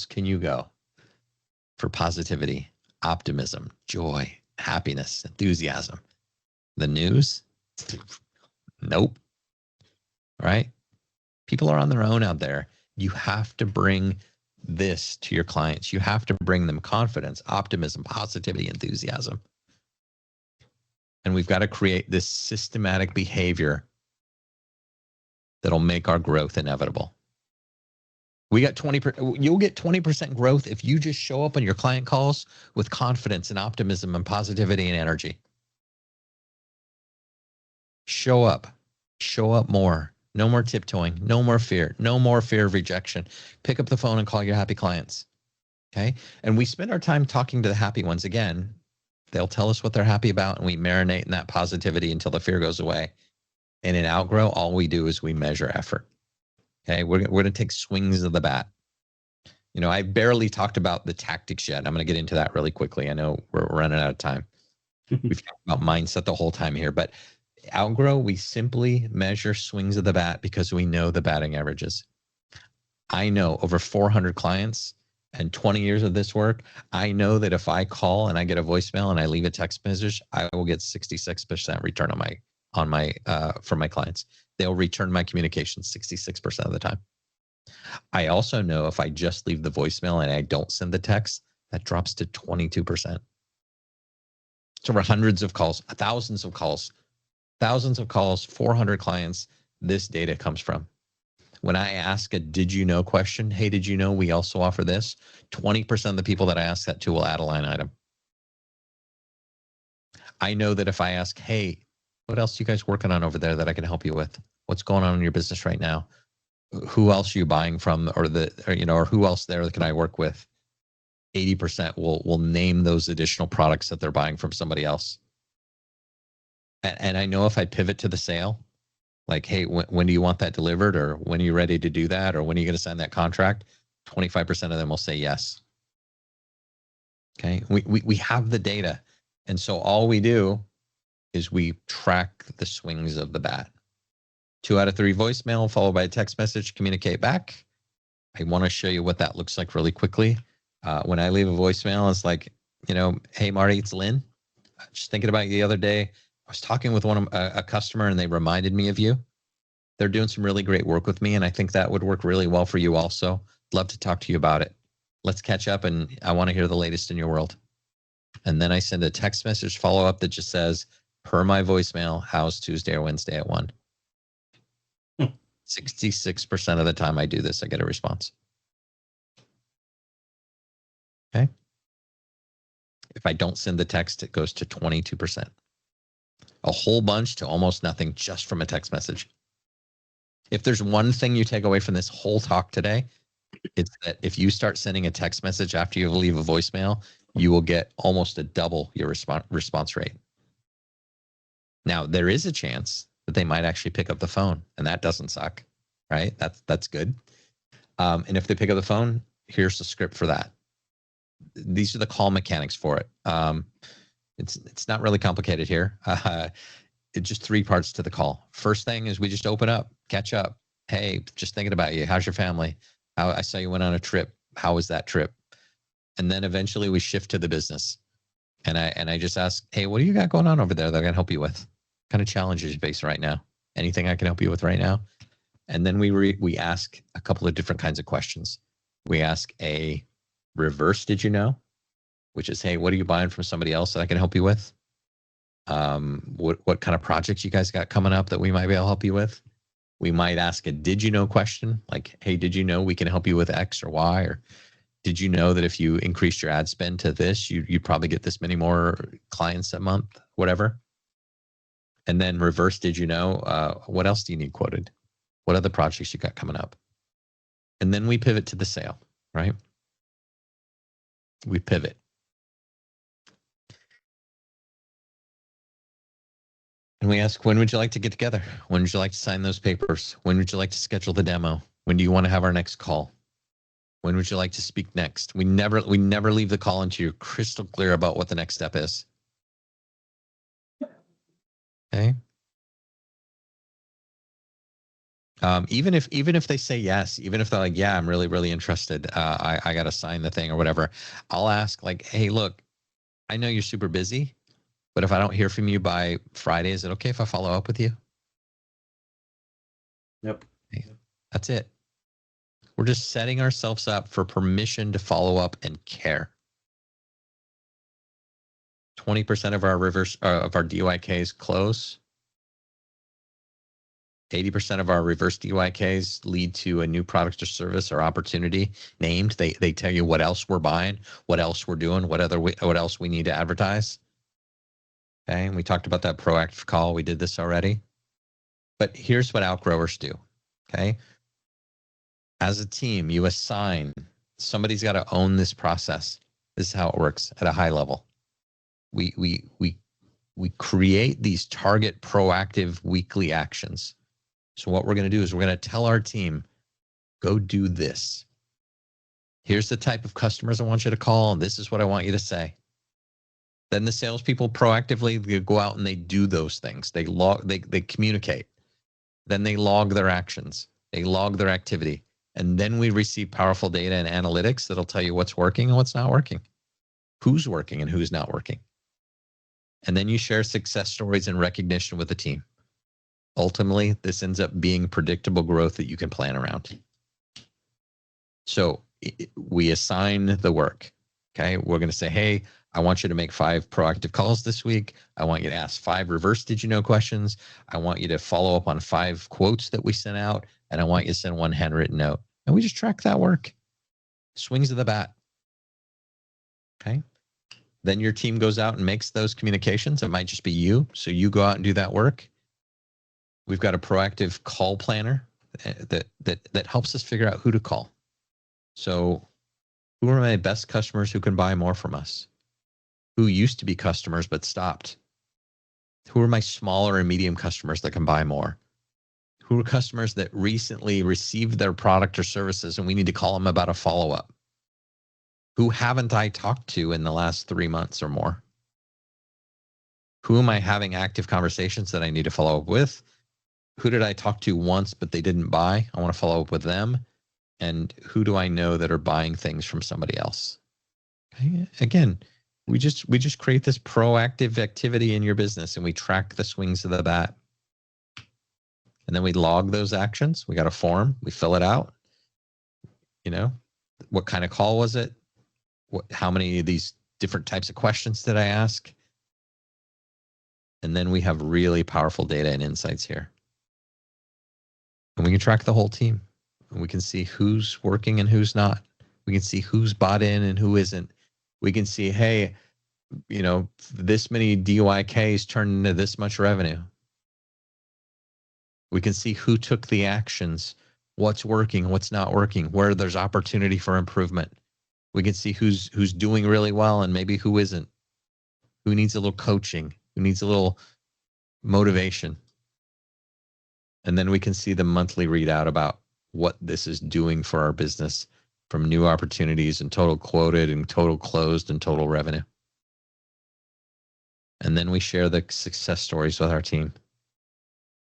can you go for positivity, optimism, joy, happiness, enthusiasm? The news? Nope. Right? People are on their own out there. You have to bring this to your clients. You have to bring them confidence, optimism, positivity, enthusiasm. And we've got to create this systematic behavior that'll make our growth inevitable. We got 20%. You'll get 20% growth if you just show up on your client calls with confidence and optimism and positivity and energy. Show up more. No more tiptoeing, no more fear of rejection. Pick up the phone and call your happy clients. Okay. And we spend our time talking to the happy ones. Again, they'll tell us what they're happy about, and we marinate in that positivity until the fear goes away. And in Outgrow, all we do is we measure effort. Okay, we're going to take swings of the bat. You know, I barely talked about the tactics yet. I'm going to get into that really quickly. I know we're running out of time. We've talked about mindset the whole time here, but Outgrow, we simply measure swings of the bat because we know the batting averages. I know over 400 clients and 20 years of this work, I know that if I call and I get a voicemail and I leave a text message, I will get 66% return on my from my clients. They'll return my communication 66% of the time. I also know if I just leave the voicemail and I don't send the text, that drops to 22%. So over hundreds of calls, thousands of calls, 400 clients, this data comes from. When I ask a did you know question, hey, did you know we also offer this? 20% of the people that I ask that to will add a line item. I know that if I ask, hey, what else are you guys working on over there that I can help you with? What's going on in your business right now? Who else are you buying from, or who else there can I work with? 80% will name those additional products that they're buying from somebody else. And I know if I pivot to the sale, like, hey, when do you want that delivered? Or when are you ready to do that? Or when are you going to sign that contract? 25% of them will say yes. Okay, we have the data. And so all we do is we track the swings of the bat. 2 out of 3 voicemail followed by a text message, communicate back. I want to show you what that looks like really quickly. When I leave a voicemail, it's like, hey, Marty, it's Lyn. Just thinking about you the other day. I was talking with a customer and they reminded me of you. They're doing some really great work with me, and I think that would work really well for you also. Love to talk to you about it. Let's catch up, and I want to hear the latest in your world. And then I send a text message follow-up that just says, per my voicemail, how's Tuesday or Wednesday at 1? 66% of the time I do this, I get a response. Okay. If I don't send the text, it goes to 22%. A whole bunch to almost nothing just from a text message. If there's one thing you take away from this whole talk today, it's that if you start sending a text message after you leave a voicemail, you will get almost a double your response rate. Now, there is a chance that they might actually pick up the phone, and that doesn't suck, right? That's good. And if they pick up the phone, here's the script for that. These are the call mechanics for it. It's not really complicated here. It's just 3 parts to the call. First thing is we just open up, catch up. Hey, just thinking about you. How's your family? I saw you went on a trip. How was that trip? And then eventually we shift to the business. And I just ask, hey, what do you got going on over there that I can help you with? What kind of challenges you face right now? Anything I can help you with right now? And then we ask a couple of different kinds of questions. We ask a reverse, did you know? Which is, hey, what are you buying from somebody else that I can help you with? What kind of projects you guys got coming up that we might be able to help you with? We might ask a did you know question, like, hey, did you know we can help you with X or Y? Or did you know that if you increased your ad spend to this, you'd probably get this many more clients a month, whatever. And then reverse, did you know, what else do you need quoted? What other projects you got coming up? And then we pivot to the sale, right? We pivot. And we ask, when would you like to get together? When would you like to sign those papers? When would you like to schedule the demo? When do you want to have our next call? When would you like to speak next? We never leave the call until you're crystal clear about what the next step is. Okay. Even if they say yes, even if they're like, yeah, I'm really, really interested. I got to sign the thing or whatever. I'll ask like, hey, look, I know you're super busy, but if I don't hear from you by Friday, is it okay if I follow up with you? Yep. Okay. That's it. We're just setting ourselves up for permission to follow up and care. 20% of our DYKs close. 80% of our reverse DYKs lead to a new product or service or opportunity named. They tell you what else we're buying, what else we're doing, what else we need to advertise. Okay, and we talked about that proactive call. We did this already. But here's what outgrowers do. Okay, as a team, you assign, somebody's got to own this process. This is how it works at a high level. We create these target proactive weekly actions. So what we're going to do is we're going to tell our team, Go do this. Here's the type of customers I want you to call, and this is what I want you to say. Then the salespeople proactively go out and they do those things. They communicate. Then they log their actions. They log their activity. And then we receive powerful data and analytics that'll tell you what's working and what's not working, who's working and who's not working. And then you share success stories and recognition with the team. Ultimately, this ends up being predictable growth that you can plan around. So we assign the work. Okay, we're going to say, hey, I want you to make 5 proactive calls this week. I want you to ask 5 reverse did you know questions. I want you to follow up on 5 quotes that we sent out. And I want you to send 1 handwritten note. And we just track that work. Swings of the bat. Okay. Then your team goes out and makes those communications. It might just be you. So you go out and do that work. We've got a proactive call planner that helps us figure out who to call. So who are my best customers who can buy more from us? Who used to be customers but stopped? Who are my smaller and medium customers that can buy more? Who are customers that recently received their product or services and we need to call them about a follow-up? Who haven't I talked to in the last 3 months or more? Who am I having active conversations that I need to follow up with? Who did I talk to once but they didn't buy? I want to follow up with them. And who do I know that are buying things from somebody else? Okay. Again, we just create this proactive activity in your business and we track the swings of the bat. And then we log those actions. We got a form. We fill it out. You know, what kind of call was it? How many of these different types of questions did I ask? And then we have really powerful data and insights here. And we can track the whole team. And we can see who's working and who's not. We can see who's bought in and who isn't. We can see, hey, you know, this many DYKs turned into this much revenue. We can see who took the actions, what's working, what's not working, where there's opportunity for improvement. We can see who's doing really well and maybe who isn't, who needs a little coaching, who needs a little motivation. And then we can see the monthly readout about what this is doing for our business, from new opportunities and total quoted and total closed and total revenue. And then we share the success stories with our team.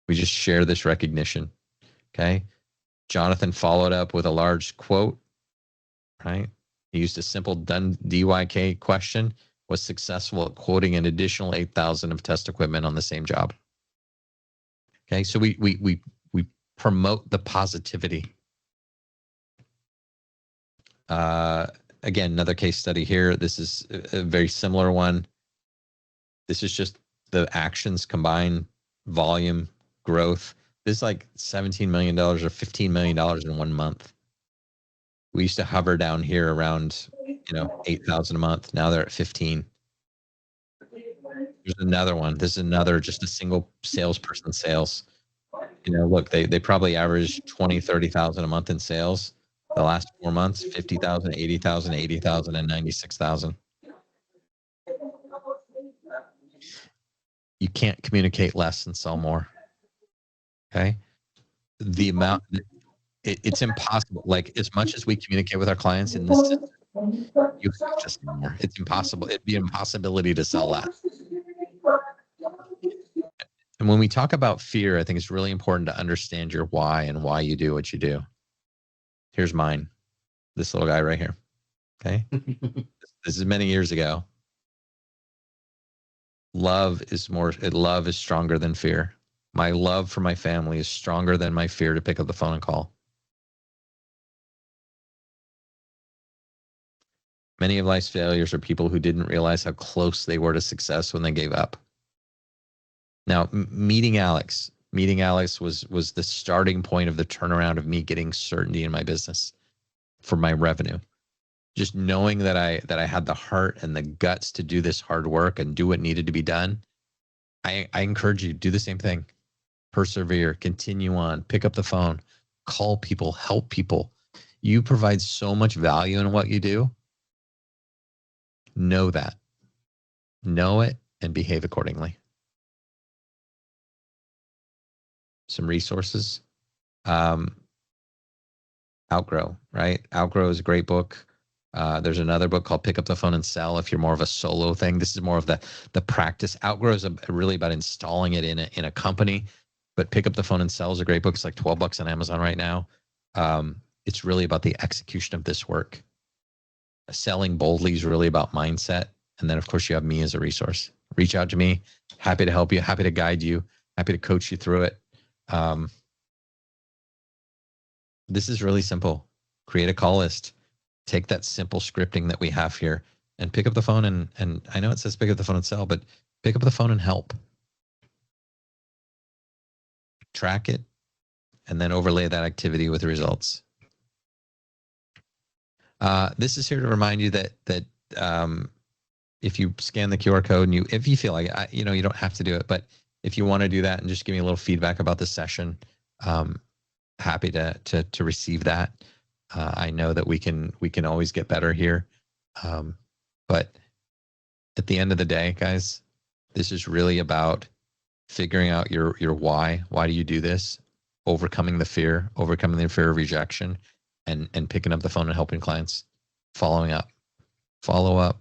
We just share this recognition. Okay. Jonathan followed up with a large quote, right? He used a simple done DYK question, was successful at quoting an additional 8,000 of test equipment on the same job. Okay. So we promote the positivity. Again, another case study here. This is a very similar one. This is just the actions combined, volume, growth. This is like $17 million or $15 million in 1 month. We used to hover down here around, 8,000 a month. Now they're at 15. There's another one. This is another, just a single salesperson sales. Look, they probably average 20, 30,000 a month in sales. The last 4 months, 50,000, 80,000, 80,000, and 96,000. You can't communicate less and sell more. Okay. The amount, it's impossible. Like, as much as we communicate with our clients in this system, you have to sell more. It's impossible. It'd be an impossibility to sell that. And when we talk about fear, I think it's really important to understand your why and why you do what you do. Here's mine. This little guy right here. Okay. This is many years ago. Love is stronger than fear. My love for my family is stronger than my fear to pick up the phone and call. Many of life's failures are people who didn't realize how close they were to success when they gave up. Now, meeting Alex was the starting point of the turnaround of me getting certainty in my business for my revenue. Just knowing that I had the heart and the guts to do this hard work and do what needed to be done. I encourage you to do the same thing. Persevere, continue on, pick up the phone, call people, help people. You provide so much value in what you do. Know that. Know it and behave accordingly. Some resources. Outgrow, right? Outgrow is a great book. There's another book called Pick Up the Phone and Sell if you're more of a solo thing. This is more of the practice. Outgrow is really about installing it in a company, but Pick Up the Phone and Sell is a great book. It's like $12 on Amazon right now. It's really about the execution of this work. Selling boldly is really about mindset. And then, of course, you have me as a resource. Reach out to me. Happy to help you. Happy to guide you. Happy to coach you through it. This is really simple. Create a call list. Take that simple scripting that we have here and pick up the phone and I know it says pick up the phone and sell, but pick up the phone and help. Track it and then overlay that activity with results. This is here to remind you that if you scan the QR code and if you feel like you don't have to do it, but if you want to do that and just give me a little feedback about the session, happy to receive that. I know that we can always get better here, but at the end of the day, guys, this is really about figuring out your why. Why do you do this? Overcoming the fear of rejection, and picking up the phone and helping clients, following up, follow up.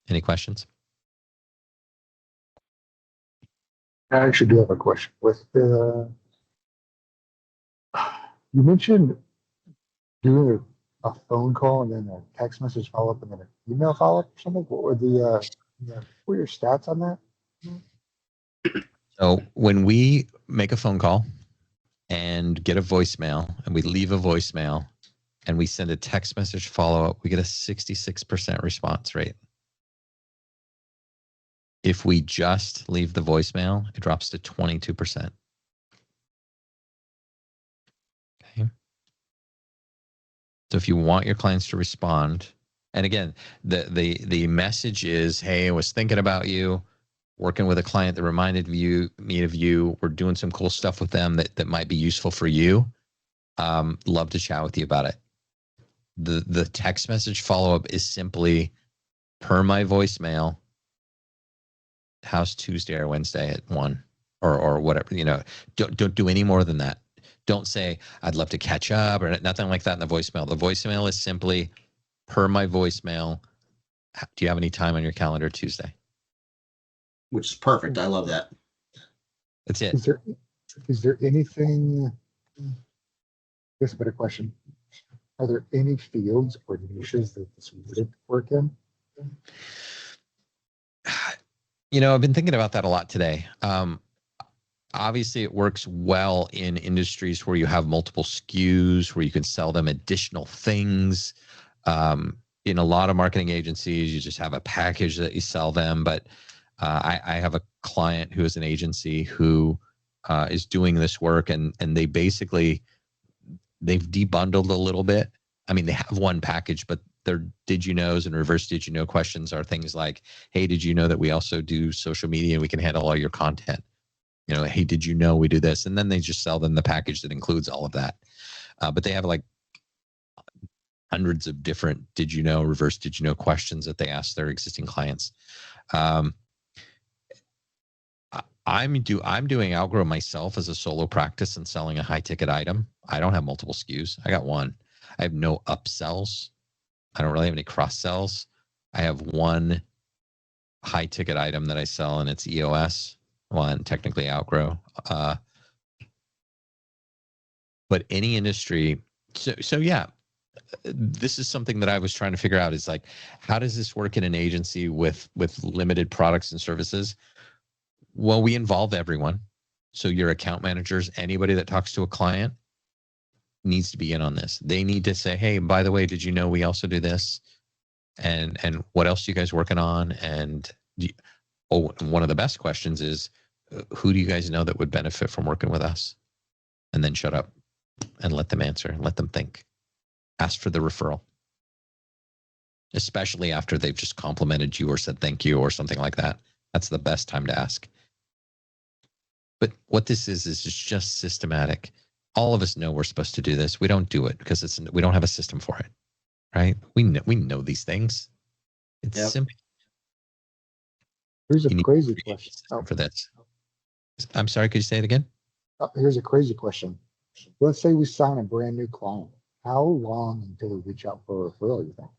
Any questions? I actually do have a question. With the, you mentioned doing a phone call and then a text message follow up and then an email follow up or something. What were what were your stats on that? So when we make a phone call and get a voicemail and we leave a voicemail and we send a text message follow up, we get a 66% response rate. If we just leave the voicemail, it drops to 22%. Okay. So if you want your clients to respond, and again, the message is, hey, I was thinking about you, working with a client that reminded me of you. We're doing some cool stuff with them that might be useful for you. Love to chat with you about it. The text message follow-up is simply per my voicemail, how's Tuesday or Wednesday at 1 or whatever, don't do any more than that. Don't say, I'd love to catch up or nothing like that in the voicemail. The voicemail is simply per my voicemail. Do you have any time on your calendar Tuesday? Which is perfect. I love that. That's it. Is there anything, here's a better question. Are there any fields or niches that this wouldn't work in? I've been thinking about that a lot today. Obviously, it works well in industries where you have multiple SKUs, where you can sell them additional things. In a lot of marketing agencies, you just have a package that you sell them. But I have a client who is an agency who is doing this work, and they've debundled a little bit. I mean, they have one package, but their did you knows and reverse did you know questions are things like, hey, did you know that we also do social media and we can handle all your content? Hey, did you know we do this? And then they just sell them the package that includes all of that. But they have like hundreds of different did you know, reverse did you know questions that they ask their existing clients. I'm doing Outgrow myself as a solo practice and selling a high ticket item. I don't have multiple SKUs. I got one. I have no upsells. I don't really have any cross sells. I have one high ticket item that I sell, and it's EOS. One technically Outgrow. But any industry. So yeah, this is something that I was trying to figure out is like, how does this work in an agency with limited products and services? Well, we involve everyone. So your account managers, anybody that talks to a client needs to be in on this. They need to say, hey, by the way, did you know we also do this? And what else are you guys working on? And one of the best questions is, who do you guys know that would benefit from working with us? And then shut up and let them answer and let them think. Ask for the referral, especially after they've just complimented you or said thank you or something like that. That's the best time to ask. But what this is it's just systematic. All of us know we're supposed to do this. We don't do it because we don't have a system for it, right? We know these things. It's simple. Here's a crazy question for this. I'm sorry, could you say it again? Here's a crazy question. Let's say we sign a brand new client. How long until we reach out for a referral, you think?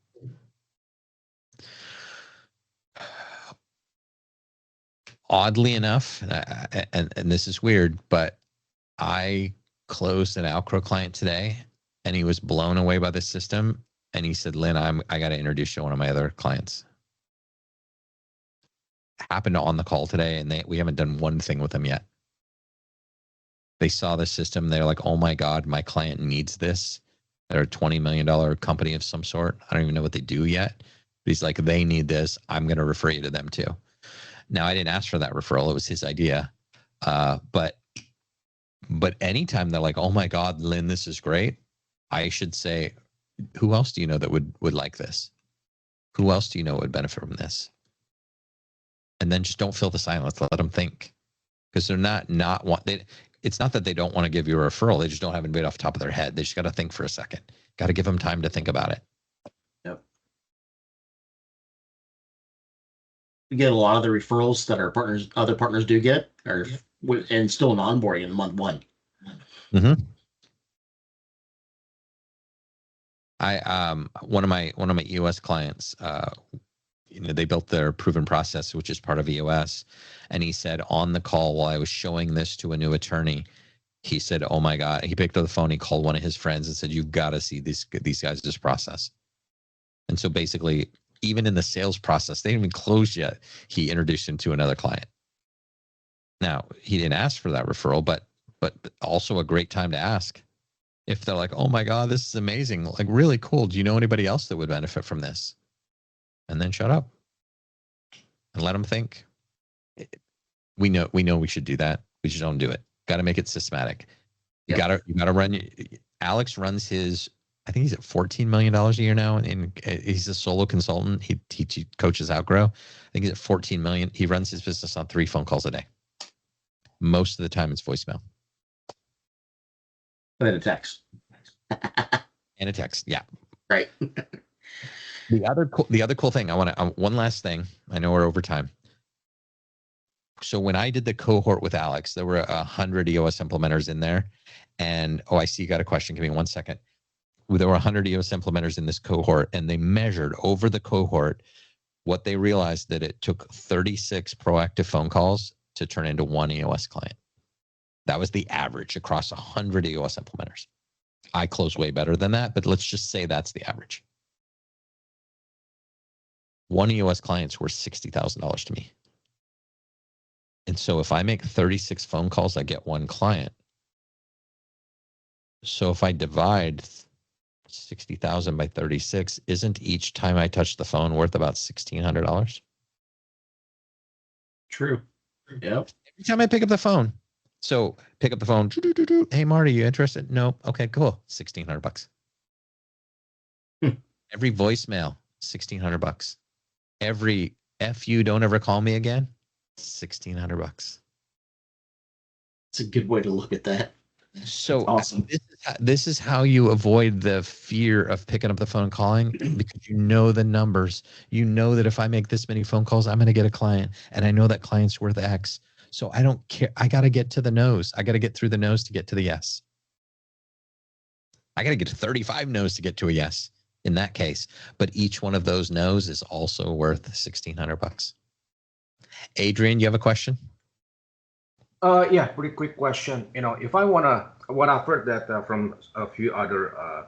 Oddly enough, and this is weird, but I closed an Outgrow client today, and he was blown away by the system. And he said, "Lyn, I got to introduce you to one of my other clients." Happened on the call today, and we haven't done one thing with them yet. They saw the system. They're like, "Oh my God, my client needs this." They're a $20 million company of some sort. I don't even know what they do yet. But he's like, "They need this. I'm going to refer you to them too." Now, I didn't ask for that referral. It was his idea. But anytime they're like, "Oh my God, Lyn, this is great," I should say, "Who else do you know that would like this? Who else do you know would benefit from this?" And then just don't fill the silence. Let them think, because they're not it's not that they don't want to give you a referral. They just don't have anybody off the top of their head. They just got to think for a second. Got to give them time to think about it. Yep. We get a lot of the referrals that our other partners do get, and still in onboarding in month one. Mm-hmm. One of my EOS clients, they built their proven process, which is part of EOS, and he said on the call while I was showing this to a new attorney, he said, "Oh my God!" He picked up the phone, he called one of his friends and said, "You've got to see these guys' process." And so basically, even in the sales process, they didn't even close yet. He introduced him to another client. Now, he didn't ask for that referral, but also a great time to ask. If they're like, "Oh my God, this is amazing. Like really cool. Do you know anybody else that would benefit from this?" And then shut up and let them think. We know we should do that. We just don't do it. Got to make it systematic. You gotta run. Alex runs his, I think he's at $14 million a year now, and he's a solo consultant. He coaches Outgrow. I think he's at 14 million. He runs his business on 3 phone calls a day. Most of the time, it's voicemail And a text. and a text. Yeah, right. The other cool thing, I want to one last thing. I know we're over time. So when I did the cohort with Alex, there were 100 EOS implementers in there, and I see you got a question. Give me 1 second. There were 100 EOS implementers in this cohort, and they measured over the cohort what they realized, that it took 36 proactive phone calls to turn into 1 EOS client. That was the average across 100 EOS implementers. I close way better than that, but let's just say that's the average. 1 EOS client's worth $60,000 to me. And so if I make 36 phone calls, I get 1 client. So if I divide 60,000 by 36, isn't each time I touch the phone worth about $1,600? True. Yep. Every time I pick up the phone. So pick up the phone. Hey, Marty, you interested? No. Okay, cool. $1,600. Every voicemail, $1,600. Every F you, don't ever call me again, $1,600. It's a good way to look at that. So that's awesome. This is how you avoid the fear of picking up the phone and calling, because you know the numbers. You know that if I make this many phone calls, I'm going to get a client, and I know that client's worth X. So I don't care. I got to get to the no's. I got to get through the no's to get to the yes. I got to get to 35 no's to get to a yes in that case. But each one of those no's is also worth $1,600. Adrian, you have a question? Yeah, pretty quick question. If I what I've heard that from a few other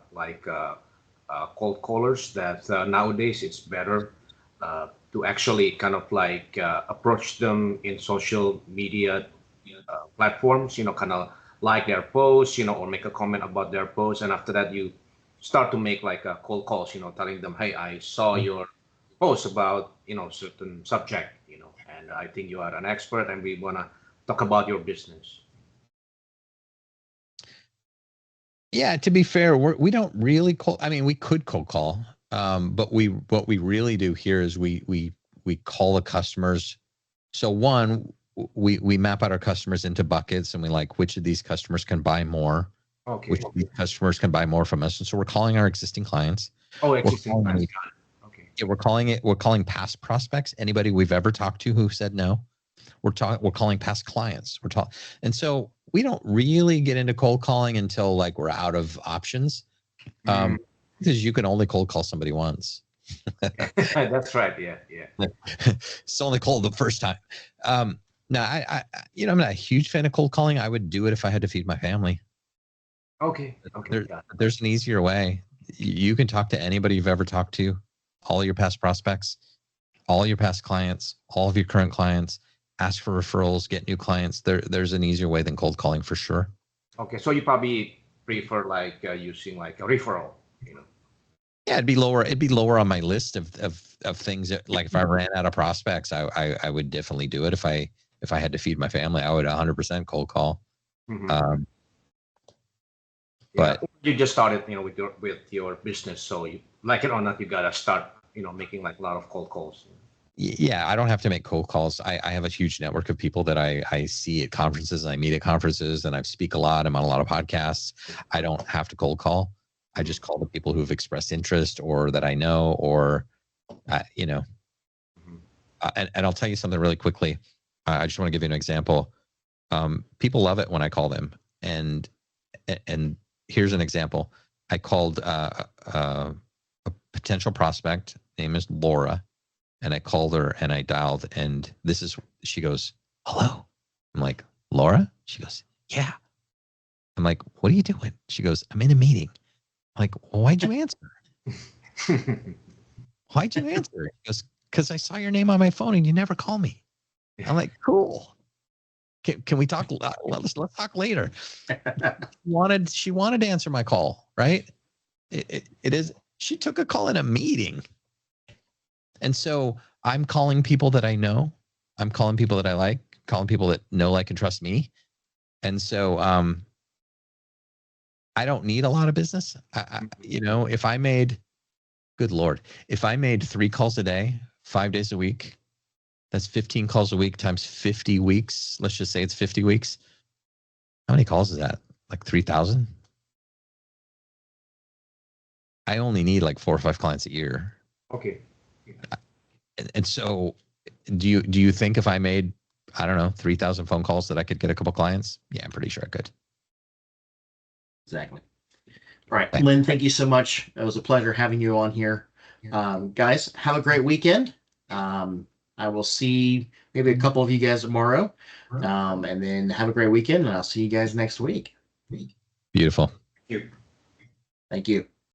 cold callers, that nowadays it's better to actually kind of approach them in social media platforms, kind of like their posts, or make a comment about their posts, and after that you start to make cold calls, telling them, "Hey, I saw your post about certain subject, and I think you are an expert, and we wanna talk about your business." Yeah, to be fair, we don't really cold. I mean, we could cold call, but what we really do here is we call the customers. So one, we map out our customers into buckets, and we like which of these customers can buy more. Okay. Which of these customers can buy more from us, and so we're calling our existing clients. Oh, existing clients. Okay. Yeah, we're calling past prospects. Anybody we've ever talked to who said no. We're calling past clients. And so we don't really get into cold calling until like we're out of options, because you can only cold call somebody once. That's right. Yeah. It's only cold the first time. No, I I'm not a huge fan of cold calling. I would do it if I had to feed my family. Okay. There's an easier way. You can talk to anybody you've ever talked to, all your past prospects, all your past clients, all of your current clients, ask for referrals, get new clients. There's an easier way than cold calling for sure. Okay. So you probably prefer like using like a referral, Yeah, it'd be lower on my list of things that, like, if I ran out of prospects, I would definitely do it. If I had to feed my family, I would 100% cold call. Mm-hmm. But you just started, with your business, so you, like it or not, you gotta start, making like a lot of cold calls. yeah, I don't have to make cold calls. I have a huge network of people that I see at conferences, and I meet at conferences, and I speak a lot. I'm on a lot of podcasts. I don't have to cold call. I just call the people who have expressed interest or that I know, or, and I'll tell you something really quickly. I just want to give you an example. People love it when I call them. And here's an example. I called a potential prospect. Name is Laura. And I called her and I dialed, and she goes, "Hello." I'm like, "Laura?" She goes, "Yeah." I'm like, "What are you doing?" She goes, "I'm in a meeting." I'm like, "Well, why'd you answer?" "Why'd you answer?" He goes, "Because I saw your name on my phone and you never call me." I'm like, "Cool. Can we talk? Let's talk later." She wanted to answer my call, right? It is. She took a call in a meeting. And so I'm calling people that I know. I'm calling people that I like, calling people that know, like, and trust me. And so I don't need a lot of business. If I made, good Lord, if I made 3 calls a day, 5 days a week, that's 15 calls a week times 50 weeks. Let's just say it's 50 weeks. How many calls is that? Like 3,000? I only need like 4 or 5 clients a year. Okay. And so do you think if I made, I don't know, 3,000 phone calls that I could get a couple clients? Yeah, I'm pretty sure I could. Exactly. All right, Lyn, thank you so much. It was a pleasure having you on here. Guys, have a great weekend. I will see maybe a couple of you guys tomorrow. And then have a great weekend, and I'll see you guys next week. Beautiful. Thank you. Thank you.